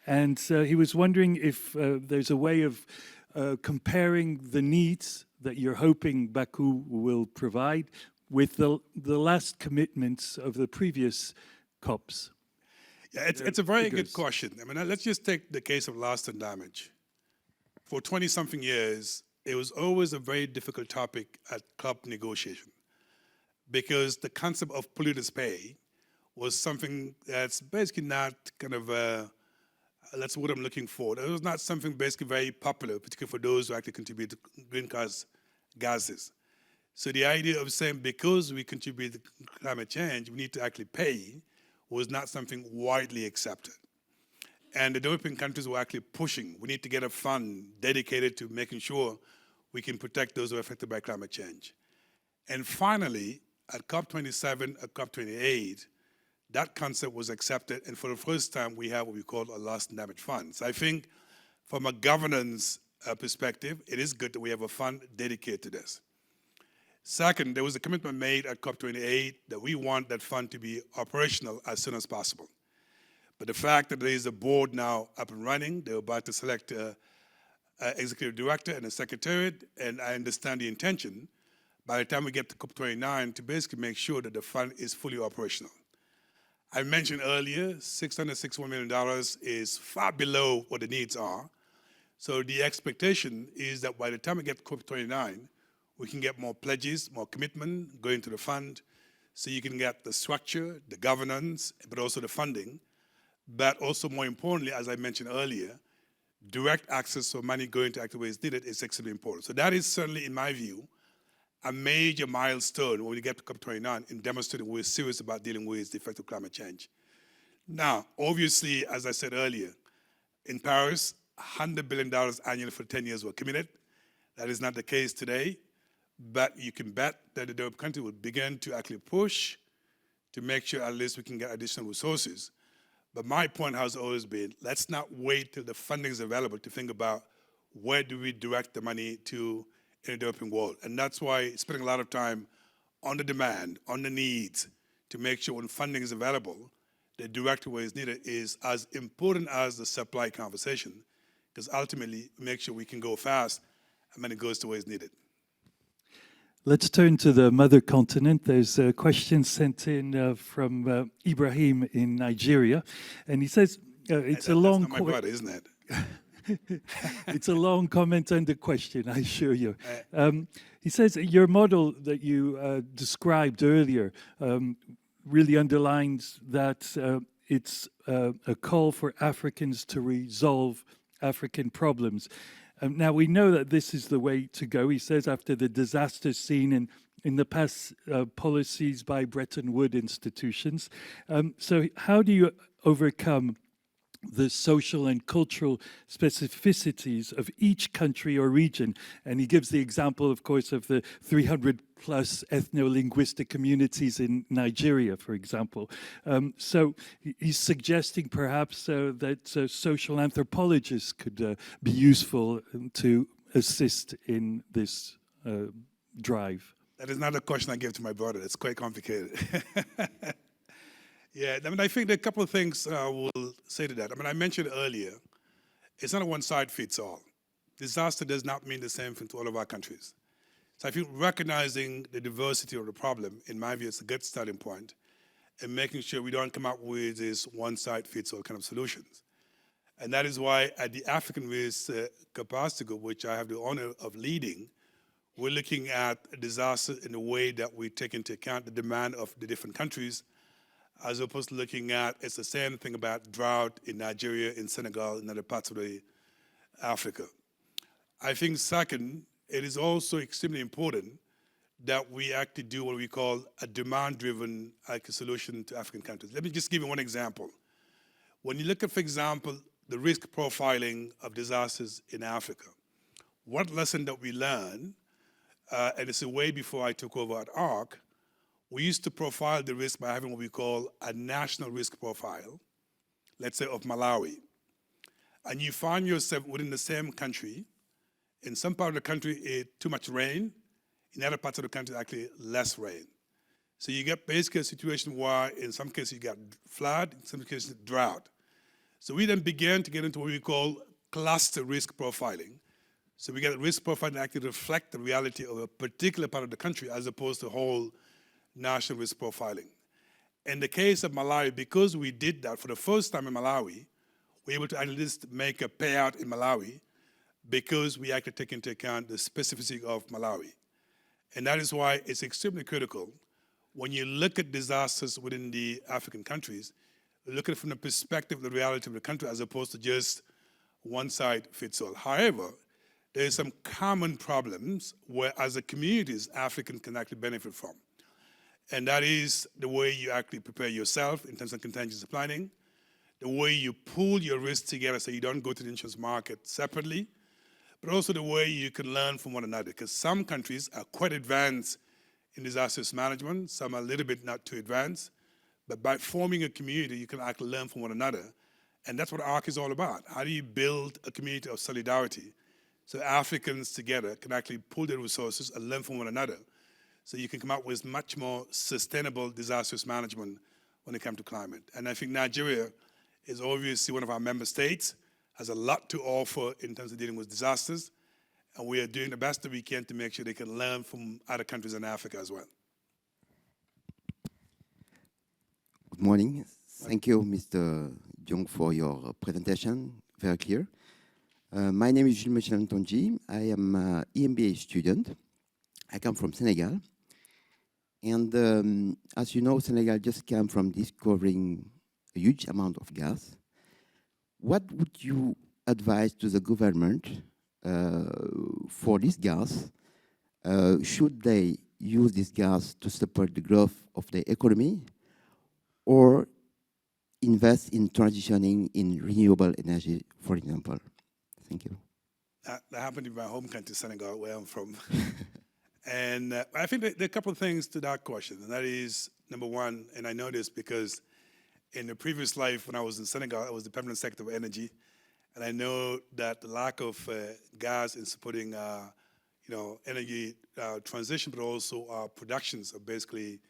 And he was wondering if there's a way of comparing the needs that you're hoping Baku will provide with the last commitments of the previous COPs. Yeah, it's a very good question. I mean, let's just take the case of loss and damage. For 20-something years, it was always a very difficult topic at COP negotiation because the concept of polluters pay was something that's basically not kind of, that's what I'm looking for. It was not something basically very popular, particularly for those who actually contribute to greenhouse gases. So the idea of saying because we contribute to climate change, we need to actually pay was not something widely accepted. And the developing countries were actually pushing. We need to get a fund dedicated to making sure we can protect those who are affected by climate change. And finally, at COP27, at COP28, that concept was accepted, and for the first time, we have what we call a loss and damage fund. So I think from a governance perspective, it is good that we have a fund dedicated to this. Second, there was a commitment made at COP28 that we want that fund to be operational as soon as possible. But the fact that there is a board now up and running, they're about to select an executive director and a secretariat, and I understand the intention by the time we get to COP29 to basically make sure that the fund is fully operational. I mentioned earlier, $661 million is far below what the needs are. So the expectation is that by the time we get to COP29, we can get more pledges, more commitment going to the fund, so you can get the structure, the governance, but also the funding. But also more importantly, as I mentioned earlier, direct access to money going to active ways needed is extremely important. So that is certainly, in my view, a major milestone when we get to COP29 in demonstrating we're serious about dealing with the effect of climate change. Now, obviously, as I said earlier, in Paris, $100 billion annually for 10 years were committed. That is not the case today, but you can bet that the developed country will begin to actually push to make sure at least we can get additional resources. But my point has always been, let's not wait till the funding is available to think about where do we direct the money to in the developing world. And that's why spending a lot of time on the demand, on the needs, to make sure when funding is available, the direct way is needed is as important as the supply conversation, because ultimately, we make sure we can go fast and money goes to where it's needed. Let's turn to the mother continent. There's a question sent in from Ibrahim in Nigeria, and he says it's a long. That's not my brother, isn't it? It's a long comment and a question, I assure you. He says your model that you described earlier really underlines that it's a call for Africans to resolve African problems. Now, we know that this is the way to go, he says, after the disasters seen in the past policies by Bretton Woods institutions. So how do you overcome the social and cultural specificities of each country or region? And he gives the example, of course, of the 300 plus ethno-linguistic communities in Nigeria, for example. So he's suggesting perhaps that social anthropologists could be useful to assist in this drive. That is not a question I give to my brother. It's quite complicated. Yeah, I mean, I think there are a couple of things I will say to that. I mean, I mentioned earlier, it's not a one-size-fits-all. Disaster does not mean the same thing to all of our countries. So I think recognizing the diversity of the problem, in my view, is a good starting point, and making sure we don't come up with this one-size-fits-all kind of solutions. And that is why at the African Risk Capacity Group, which I have the honor of leading, we're looking at disaster in a way that we take into account the demand of the different countries, as opposed to looking at, it's the same thing about drought in Nigeria, in Senegal, in other parts of Africa. I think second, it is also extremely important that we actually do what we call a demand-driven solution to African countries. Let me just give you one example. When you look at, for example, the risk profiling of disasters in Africa, what lesson that we learned, and it's a way before I took over at ARC, we used to profile the risk by having what we call a national risk profile, let's say of Malawi. And you find yourself within the same country. In some part of the country, too much rain. In other parts of the country, actually less rain. So you get basically a situation where in some cases you got flood, in some cases drought. So we then began to get into what we call cluster risk profiling. So we get risk profiling that actually reflect the reality of a particular part of the country as opposed to whole national risk profiling. In the case of Malawi, because we did that for the first time in Malawi, we were able to at least make a payout in Malawi because we actually take into account the specificity of Malawi. And that is why it's extremely critical when you look at disasters within the African countries, look at it from the perspective of the reality of the country as opposed to just one size fits all. However, there are some common problems where as a communities, Africans can actually benefit from. And that is the way you actually prepare yourself in terms of contingency planning, the way you pool your risks together so you don't go to the insurance market separately, but also the way you can learn from one another, because some countries are quite advanced in disaster risk management, some are a little bit not too advanced, but by forming a community, you can actually learn from one another. And that's what ARC is all about. How do you build a community of solidarity so Africans together can actually pool their resources and learn from one another so you can come up with much more sustainable disaster risk management when it comes to climate. And I think Nigeria is obviously one of our member states, has a lot to offer in terms of dealing with disasters, and we are doing the best that we can to make sure they can learn from other countries in Africa as well. Good morning. Thank you, Mr. DIONG, for your presentation. Very clear. My name is Ibrahima Cheikh DIONG. I am an EMBA student. I come from Senegal. And as you know, Senegal just came from discovering a huge amount of gas. What would you advise to the government for this gas? Should they use this gas to support the growth of the economy or invest in transitioning in renewable energy, for example? Thank you. That happened in my home country, Senegal, where I'm from. And I think there are a couple of things to that question, and that is, number one, and I know this because in the previous life when I was in Senegal, I was the permanent secretary of energy, and I know that the lack of gas in supporting energy transition, but also productions of basically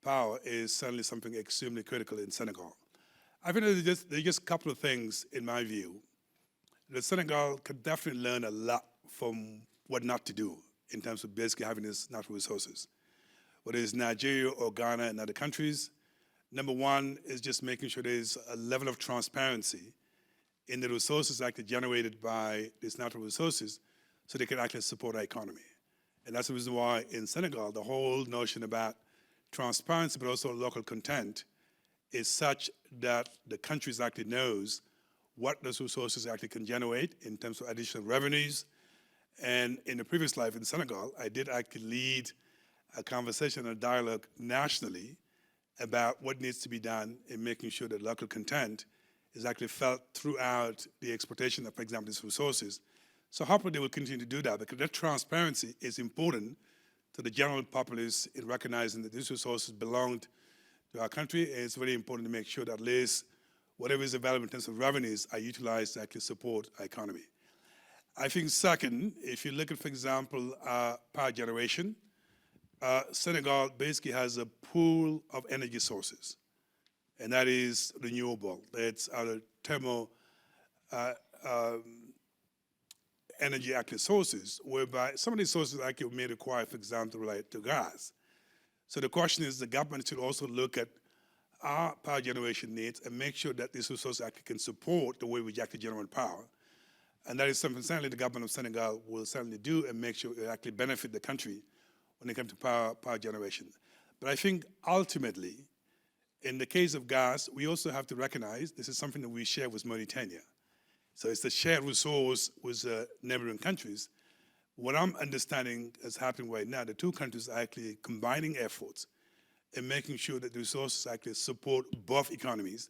power is certainly something extremely critical in Senegal. I think there's just a couple of things in my view. That Senegal could definitely learn a lot from what not to do in terms of basically having these natural resources. Whether it's Nigeria or Ghana and other countries, number one is just making sure there's a level of transparency in the resources actually generated by these natural resources so they can actually support our economy. And that's the reason why in Senegal, the whole notion about transparency but also local content is such that the country actually knows what those resources actually can generate in terms of additional revenues. And in the previous life in Senegal, I did actually lead a conversation and a dialogue nationally about what needs to be done in making sure that local content is actually felt throughout the exploitation of, for example, these resources. So hopefully they will continue to do that, because that transparency is important to the general populace in recognizing that these resources belong to our country. And it's very important to make sure that at least whatever is available in terms of revenues are utilized to actually support our economy. I think second, if you look at, for example, power generation, Senegal basically has a pool of energy sources, and that is renewable. It's our thermal energy actually sources, whereby some of these sources actually may require, for example, relate to gas. So the question is, the government should also look at our power generation needs and make sure that these resources actually can support the way we actually generate power. And that is something certainly the government of Senegal will certainly do and make sure it actually benefit the country when it comes to power generation. But I think ultimately, in the case of gas, we also have to recognize this is something that we share with Mauritania. So it's a shared resource with neighboring countries. what I'm understanding is happening right now, the two countries are actually combining efforts and making sure that the resources actually support both economies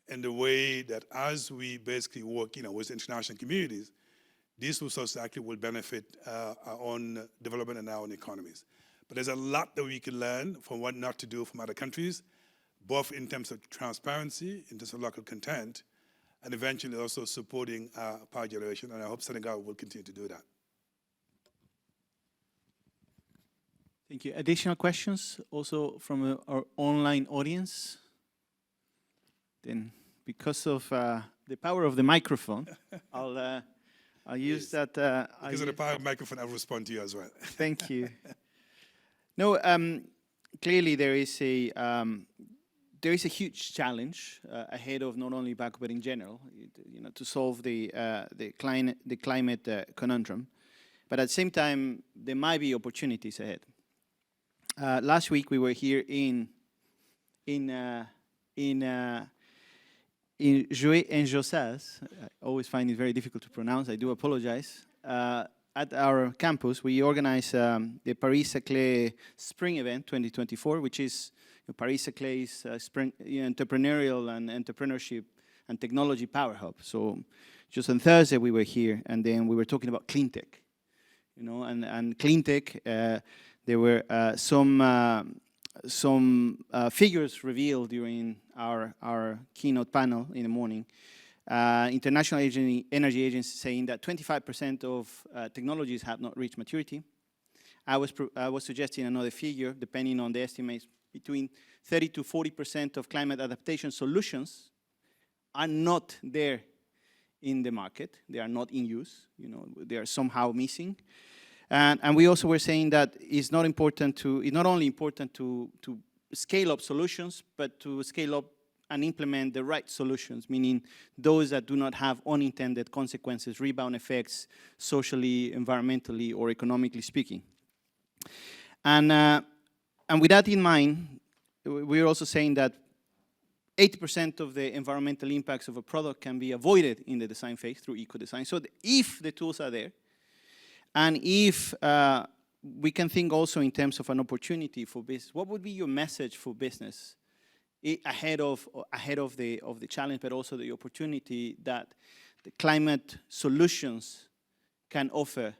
in the way that as we basically work, with international communities, these resources actually will benefit our own development and our own economies. But there's a lot that we can learn from what not to do from other countries, both in terms of transparency, in terms of local content, and eventually also supporting power generation. And I hope Senegal will continue to do that. Thank you. Additional questions also from our online audience? Then, because of the power of the microphone, I'll use that. Because of the power of the microphone, I'll respond to you as well. Thank you. No, clearly there is a huge challenge ahead of not only BAC but in general, to solve the climate conundrum. But at the same time, there might be opportunities ahead. Last week we were here in Joué en Josas. I always find it very difficult to pronounce. I do apologize. At our campus, we organize the Paris Climate Spring Event 2024, which is Paris Climate spring, entrepreneurial and entrepreneurship and technology power hub. So just on Thursday we were here, and then we were talking about clean tech. And clean tech. There were some figures revealed during our keynote panel in the morning. International Energy Agency saying that 25% of technologies have not reached maturity. I was suggesting another figure, depending on the estimates, between 30 to 40% of climate adaptation solutions are not there in the market. They are not in use. They are somehow missing. And we also were saying that it's not only important to scale up solutions, but to scale up and implement the right solutions, meaning those that do not have unintended consequences, rebound effects, socially, environmentally, or economically speaking. And with that in mind, we're also saying that 80% of the environmental impacts of a product can be avoided in the design phase through eco-design. So if the tools are there, and if we can think also in terms of an opportunity for business, what would be your message for business ahead of the challenge, but also the opportunity that the climate solutions can offer?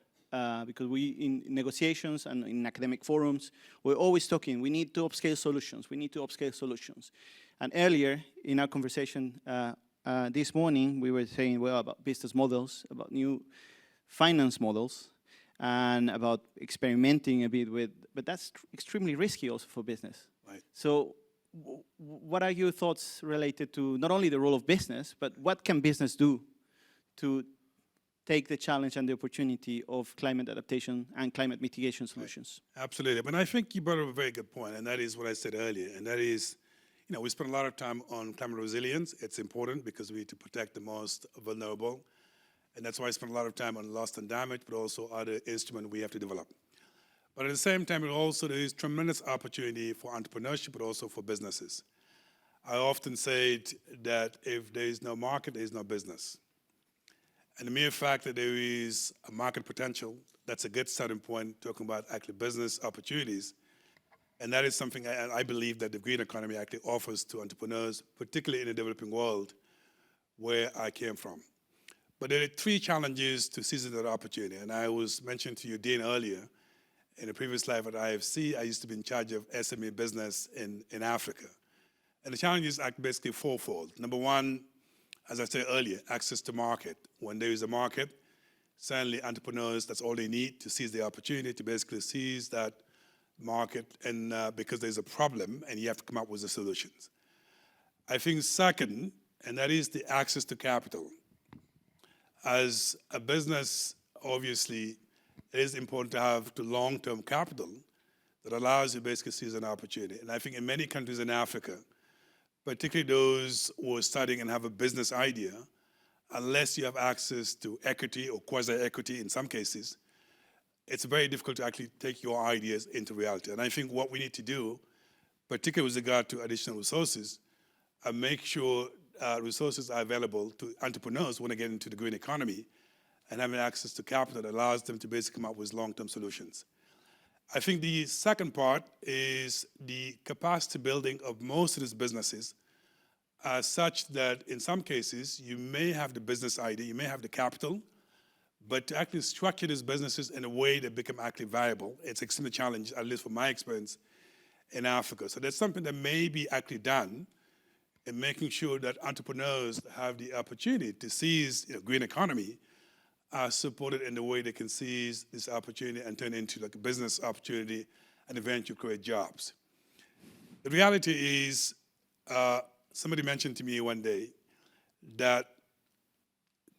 Because we, in negotiations and in academic forums, we're always talking, we need to upscale solutions, we need to upscale solutions. And earlier in our conversation this morning, we were saying, well, about business models, about new finance models, and about experimenting a bit with, but that's extremely risky also for business. Right. So what are your thoughts related to not only the role of business, but what can business do to take the challenge and the opportunity of climate adaptation and climate mitigation solutions? Right. Absolutely. But I think you brought up a very good point, and that is what I said earlier, and that is, we spend a lot of time on climate resilience. It's important because we need to protect the most vulnerable. And that's why I spend a lot of time on loss and damage, but also other instruments we have to develop. But at the same time, there is tremendous opportunity for entrepreneurship, but also for businesses. I often say that if there is no market, there is no business. And the mere fact that there is a market potential, that's a good starting point talking about actually business opportunities. And that is something I believe that the green economy actually offers to entrepreneurs, particularly in the developing world where I came from. But there are three challenges to seizing that opportunity. And I was mentioning to you, Dean, earlier, in a previous life at IFC, I used to be in charge of SME business in Africa. And the challenge is basically fourfold. Number one, as I said earlier, access to market. When there is a market, certainly entrepreneurs, that's all they need to seize the opportunity, to basically seize that market, and because there's a problem, and you have to come up with the solutions. I think second, and that is the access to capital. As a business, obviously, it is important to have the long-term capital that allows you basically to seize an opportunity. And I think in many countries in Africa, particularly those who are starting and have a business idea, unless you have access to equity or quasi-equity in some cases, it's very difficult to actually take your ideas into reality. And I think what we need to do, particularly with regard to additional resources, make sure resources are available to entrepreneurs who want to get into the green economy, and having access to capital that allows them to basically come up with long-term solutions. I think the second part is the capacity building of most of these businesses are such that in some cases you may have the business idea, you may have the capital, but to actually structure these businesses in a way that become actually viable, it's extremely challenging, at least from my experience in Africa. So there's something that may be actually done in making sure that entrepreneurs have the opportunity to seize green economy are supported in the way they can seize this opportunity and turn it into like a business opportunity and eventually create jobs. The reality is, somebody mentioned to me one day that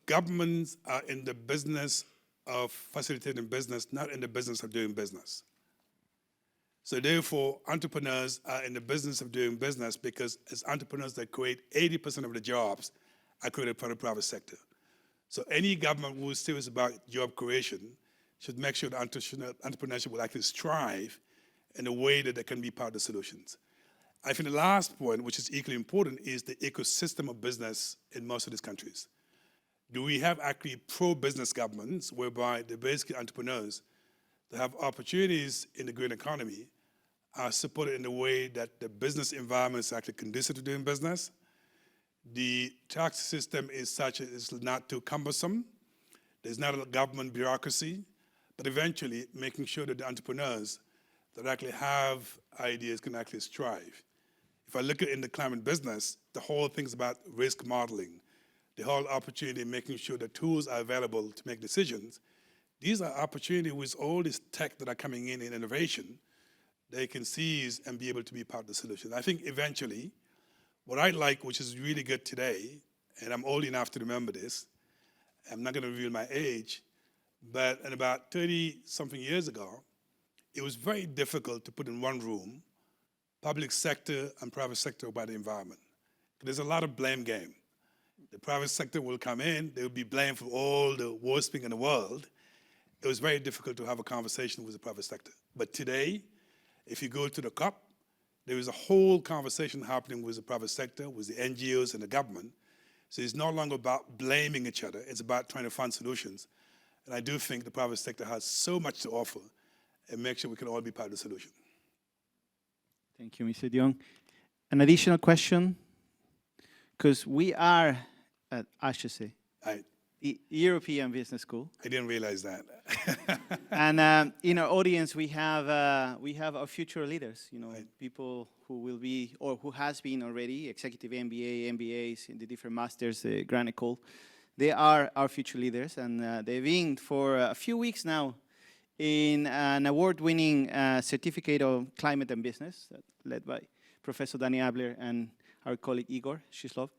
governments are in the business of facilitating business, not in the business of doing business. So therefore, entrepreneurs are in the business of doing business because it's entrepreneurs that create 80% of the jobs are created by the private sector. So any government who is serious about job creation should make sure that entrepreneurship will actually strive in a way that they can be part of the solutions. I think the last point, which is equally important, is the ecosystem of business in most of these countries. Do we have actually pro-business governments whereby the basic entrepreneurs that have opportunities in the green economy are supported in the way that the business environment is actually conducive to doing business? The tax system is such that it's not too cumbersome. There's not a government bureaucracy, but eventually making sure that the entrepreneurs that actually have ideas can actually strive. If I look at in the climate business, the whole thing's about risk modeling, the whole opportunity in making sure that tools are available to make decisions. These are opportunities with all this tech that are coming in innovation, they can seize and be able to be part of the solution. I think eventually, what I like, which is really good today, and I'm old enough to remember this, I'm not going to reveal my age, but in about 30-something years ago, it was very difficult to put in one room public sector and private sector about the environment. There's a lot of blame game. The private sector will come in, they will be blamed for all the worst thing in the world. It was very difficult to have a conversation with the private sector. But today, if you go to the COP, there is a whole conversation happening with the private sector, with the NGOs and the government. So it's no longer about blaming each other, it's about trying to find solutions. And I do think the private sector has so much to offer and make sure we can all be part of the solution. Thank you, Mr. DIONG. An additional question, because we are at HEC, the European Business School. I didn't realize that. And in our audience, we have our future leaders, people who will be, or who has been already, executive MBA, MBAs, in the different masters, Grand École. They are our future leaders, and they've been for a few weeks now in an award-winning certificate of climate and business, led by Professor Danny Abler and our colleague Igor Shislov.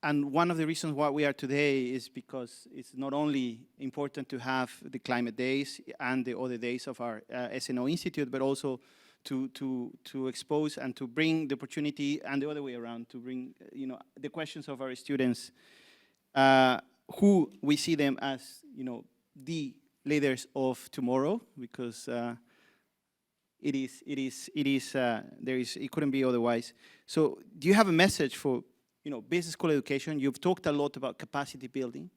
And one of the reasons why we are today is because it's not only important to have the climate days and the other days of our SNO Institute, but also to expose and to bring the opportunity, and the other way around, to bring the questions of our students, who we see them as the leaders of tomorrow, because it couldn't be otherwise. So do you have a message for business school education? You've talked a lot about capacity building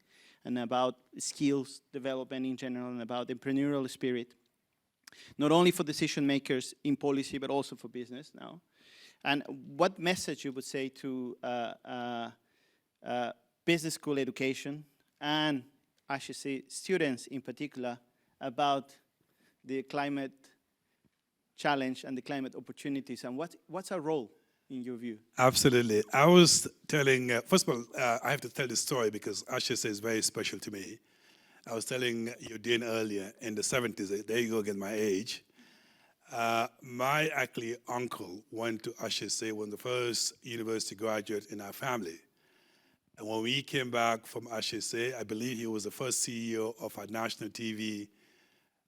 and about skills development in general and about entrepreneurial spirit, not only for decision makers in policy, but also for business now. And what message you would say to business school education, and I should say students in particular, about the climate challenge and the climate opportunities, and what's our role in your view? Absolutely. I was telling, first of all, I have to tell this story because HEC is very special to me. I was telling you, Dean, earlier, in the 70s, there you go again, my age. My actually uncle went to HEC, one of the first university graduates in our family. And when we came back from HEC, I believe he was the first CEO of a national TV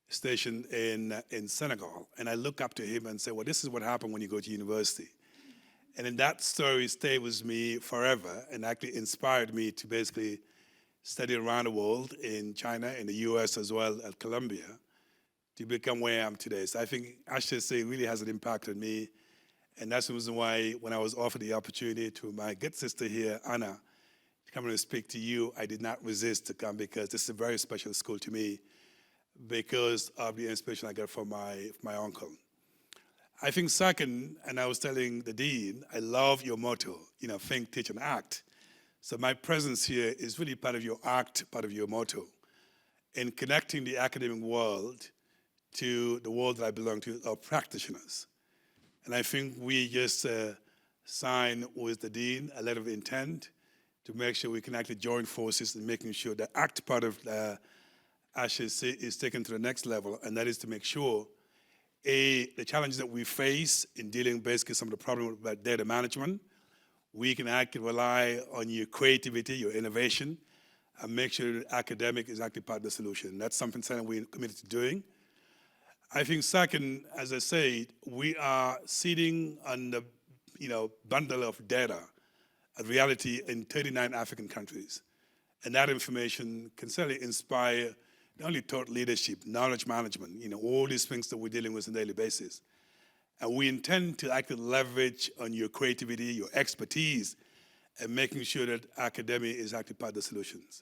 station in Senegal. And I look up to him and say, well, this is what happened when you go to university. And then that story stayed with me forever and actually inspired me to basically study around the world, in China, in the US as well, at Columbia, to become where I am today. So I think HEC really has an impact on me. And that's the reason why when I was offered the opportunity to my good sister here, Anna, to coming to speak to you, I did not resist to come because this is a very special school to me because of the inspiration I got from my uncle. I think second, and I was telling the Dean, I love your motto, think, teach, and act. So my presence here is really part of your act, part of your motto, in connecting the academic world to the world that I belong to, our practitioners. And I think we just signed with the Dean a letter of intent to make sure we can actually join forces in making sure the ACT part of HEC is taken to the next level, and that is to make sure, the challenges that we face in dealing basically some of the problems about data management, we can actually rely on your creativity, your innovation, and make sure that academic is actually part of the solution. That's something we're committed to doing. I think second, as I said, we are sitting on the bundle of data, a reality in 39 African countries. And that information can certainly inspire not only thought leadership, knowledge management, all these things that we're dealing with on a daily basis. And we intend to actually leverage on your creativity, your expertise, and making sure that academia is actually part of the solutions.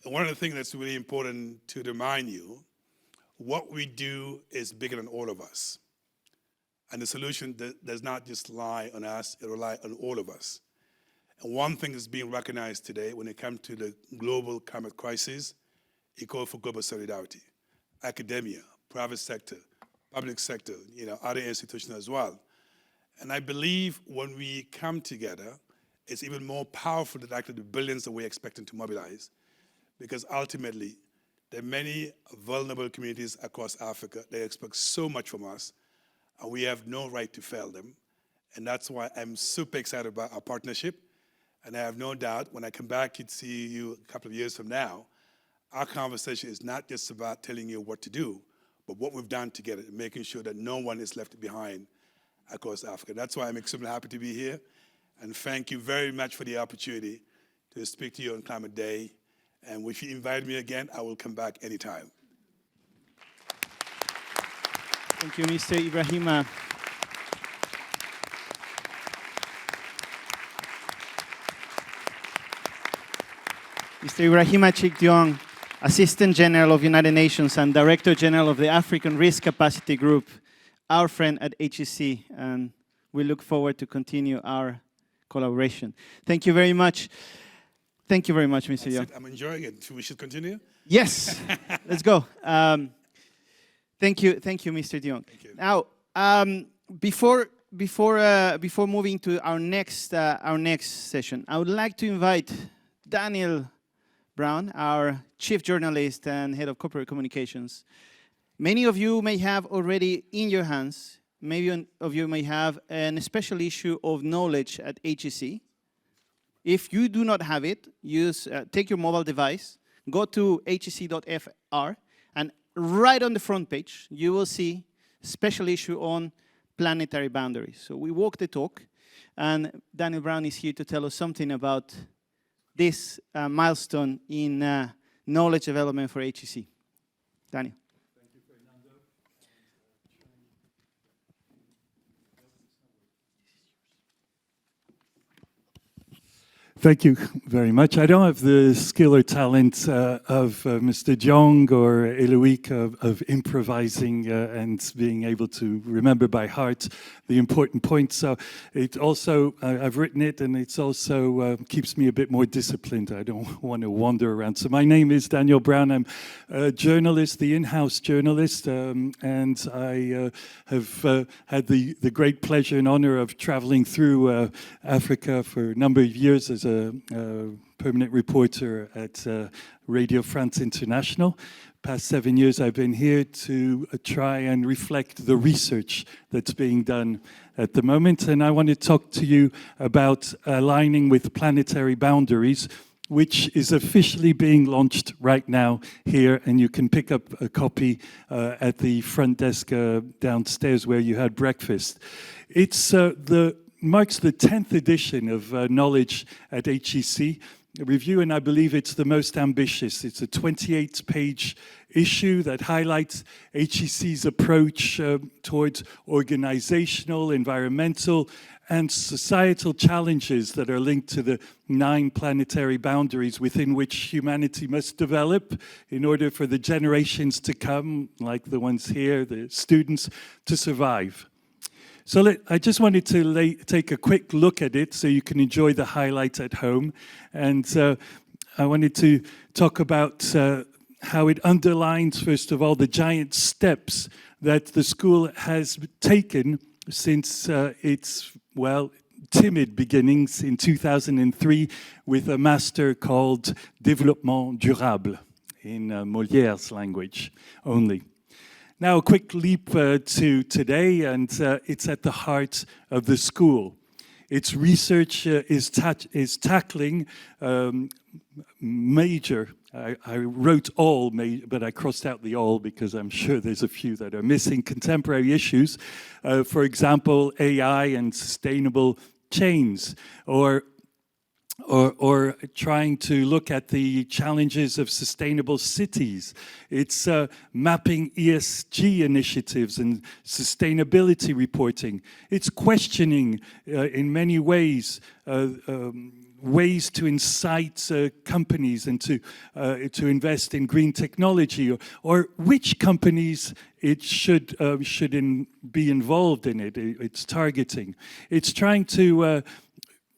And one of the things that's really important to remind you, what we do is bigger than all of us. And the solution does not just lie on us, it relies on all of us. And one thing that's being recognized today when it comes to the global climate crisis, it calls for global solidarity. Academia, private sector, public sector, other institutions as well. And I believe when we come together, it's even more powerful than actually the billions that we're expecting to mobilize, because ultimately, there are many vulnerable communities across Africa. They expect so much from us, and we have no right to fail them. And that's why I'm super excited about our partnership. And I have no doubt when I come back to see you a couple of years from now, our conversation is not just about telling you what to do, but what we've done together, making sure that no one is left behind across Africa. That's why I'm extremely happy to be here. And thank you very much for the opportunity to speak to you on Climate Day. And if you invite me again, I will come back anytime. Thank you, Mr. Ibrahima. Mr. Ibrahima Cheikh DIONG, Assistant General of United Nations and Director General of the African Risk Capacity Group, our friend at HEC, and we look forward to continue our collaboration. Thank you very much. Thank you very much, Mr. DIONG. I'm enjoying it. We should continue? Yes, let's go. Thank you, Mr. DIONG. Thank you. Now, before moving to our next session, I would like to invite Daniel Brown, our Chief Journalist and Head of Corporate Communications. Many of you may have already in your hands, many of you may have a special issue of knowledge at HEC. If you do not have it, take your mobile device, go to hec.fr, and right on the front page, you will see a special issue on planetary boundaries. So we walk the talk, and Daniel Brown is here to tell us something about this milestone in knowledge development for HEC. Daniel. Thank you, Fernando. Thank you very much. I don't have the skill or talent of Mr. DIONG or Eloïc of improvising and being able to remember by heart the important points. So it also, I've written it, and it's also keeps me a bit more disciplined. I don't want to wander around. So my name is Daniel Brown. I'm a journalist, the in-house journalist, and I have had the great pleasure and honor of traveling through Africa for a number of years as a permanent reporter at Radio France International. Past 7 years I've been here to try and reflect the research that's being done at the moment. And I want to talk to you about aligning with planetary boundaries, which is officially being launched right now here. And you can pick up a copy at the front desk downstairs where you had breakfast. It's marks the 10th edition of Knowledge at HEC. review, and I believe it's the most ambitious. It's a 28-page issue that highlights HEC's approach towards organizational, environmental, and societal challenges that are linked to the 9 planetary boundaries within which humanity must develop in order for the generations to come, like the ones here, the students, to survive. So I just wanted to take a quick look at it so you can enjoy the highlights at home. And I wanted to talk about how it underlines, first of all, the giant steps that the school has taken since its, well, timid beginnings in 2003 with a master called Développement Durable in Molière's language only. Now, a quick leap to today, and it's at the heart of the school. Its research is tackling major, I wrote all, but I crossed out the all because I'm sure there's a few that are missing, contemporary issues. For example, AI and sustainable chains, or trying to look at the challenges of sustainable cities. It's mapping ESG initiatives and sustainability reporting. It's questioning, in many ways, ways to incite companies and to invest in green technology, or which companies it should be involved in it. It's targeting. It's trying to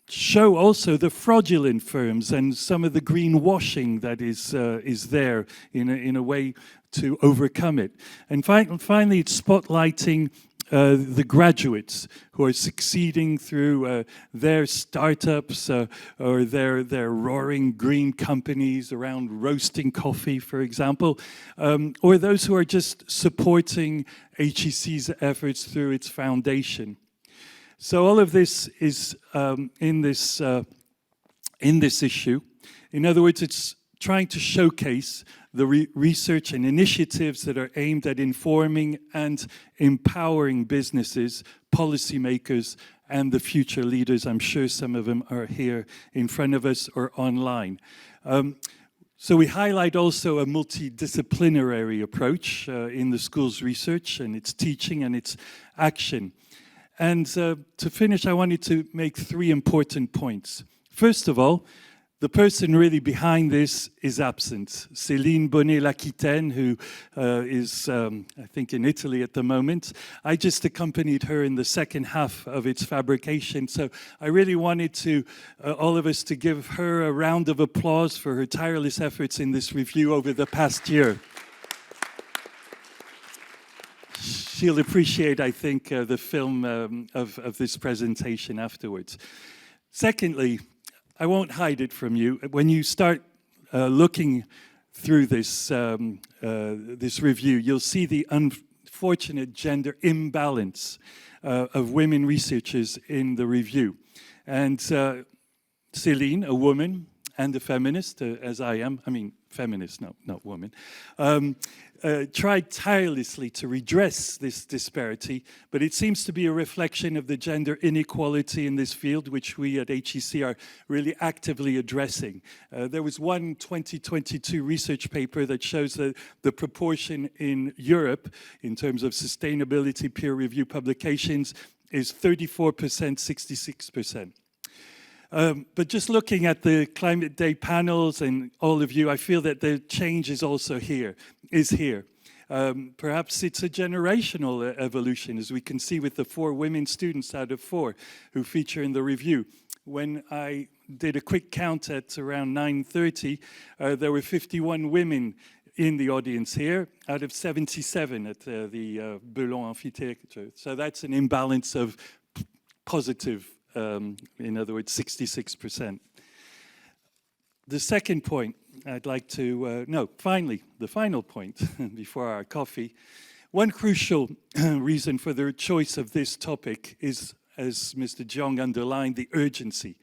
show also the fraudulent firms and some of the greenwashing that is there in a way to overcome it. And finally, it's spotlighting the graduates who are succeeding through their startups or their roaring green companies around roasting coffee, for example, or those who are just supporting HEC's efforts through its foundation. So all of this is in this issue. In other words, it's trying to showcase the research and initiatives that are aimed at informing and empowering businesses, policymakers, and the future leaders. I'm sure some of them are here in front of us or online. So we highlight also a multidisciplinary approach in the school's research and its teaching and its action. And to finish, I wanted to make 3 important points. First of all, the person really behind this is absent. Céline Bonnet-L'Aquitaine, who is, I think, in Italy at the moment. I just accompanied her in the second half of its fabrication. So I really wanted to, all of us, to give her a round of applause for her tireless efforts in this review over the past year. She'll appreciate, I think, the film of this presentation afterwards. Secondly, I won't hide it from you. When you start looking through this review, you'll see the unfortunate gender imbalance of women researchers in the review. And Céline, a woman and a feminist, as I am, I mean, feminist, no, not woman, tried tirelessly to redress this disparity, but it seems to be a reflection of the gender inequality in this field, which we at HEC are really actively addressing. There was one 2022 research paper that shows that the proportion in Europe, in terms of sustainability peer review publications, is 34%, 66%. But just looking at the Climate Day panels and all of you, I feel that the change is also here. Perhaps it's a generational evolution, as we can see with the 4 women students out of 4 who feature in the review. When I did a quick count at around 9:30, there were 51 women in the audience here, out of 77 at the Belon Amphitheatre. So that's an imbalance of positive. In other words, 66%. The second point I'd like to, finally, the final point before our coffee. One crucial reason for the choice of this topic is, as Mr. DIONG underlined, the urgency.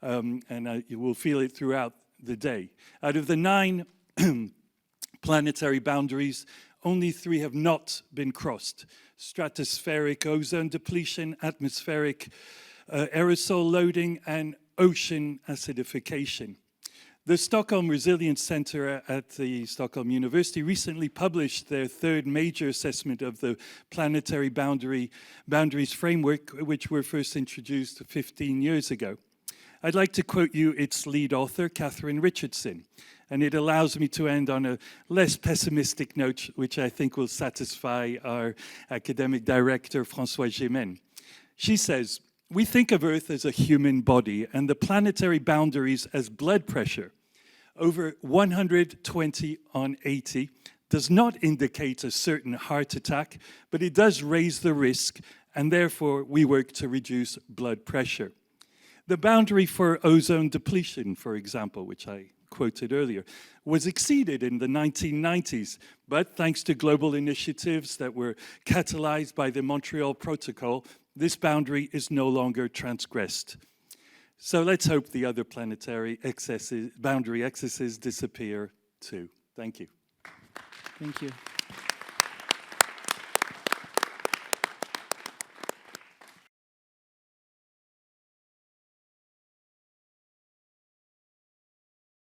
And you will feel it throughout the day. Out of the 9 planetary boundaries, only 3 have not been crossed. Stratospheric ozone depletion, atmospheric aerosol loading, and ocean acidification. The Stockholm Resilience Center at the Stockholm University recently published their third major assessment of the planetary boundaries framework, which were first introduced 15 years ago. I'd like to quote you its lead author, Catherine Richardson, and it allows me to end on a less pessimistic note, which I think will satisfy our academic director, François Gémen. She says, "We think of Earth as a human body and the planetary boundaries as blood pressure. Over 120/80 does not indicate a certain heart attack, but it does raise the risk, and therefore we work to reduce blood pressure." The boundary for ozone depletion, for example, which I quoted earlier, was exceeded in the 1990s, but thanks to global initiatives that were catalyzed by the Montreal Protocol, this boundary is no longer transgressed. So let's hope the other planetary boundary excesses disappear too. Thank you. Thank you.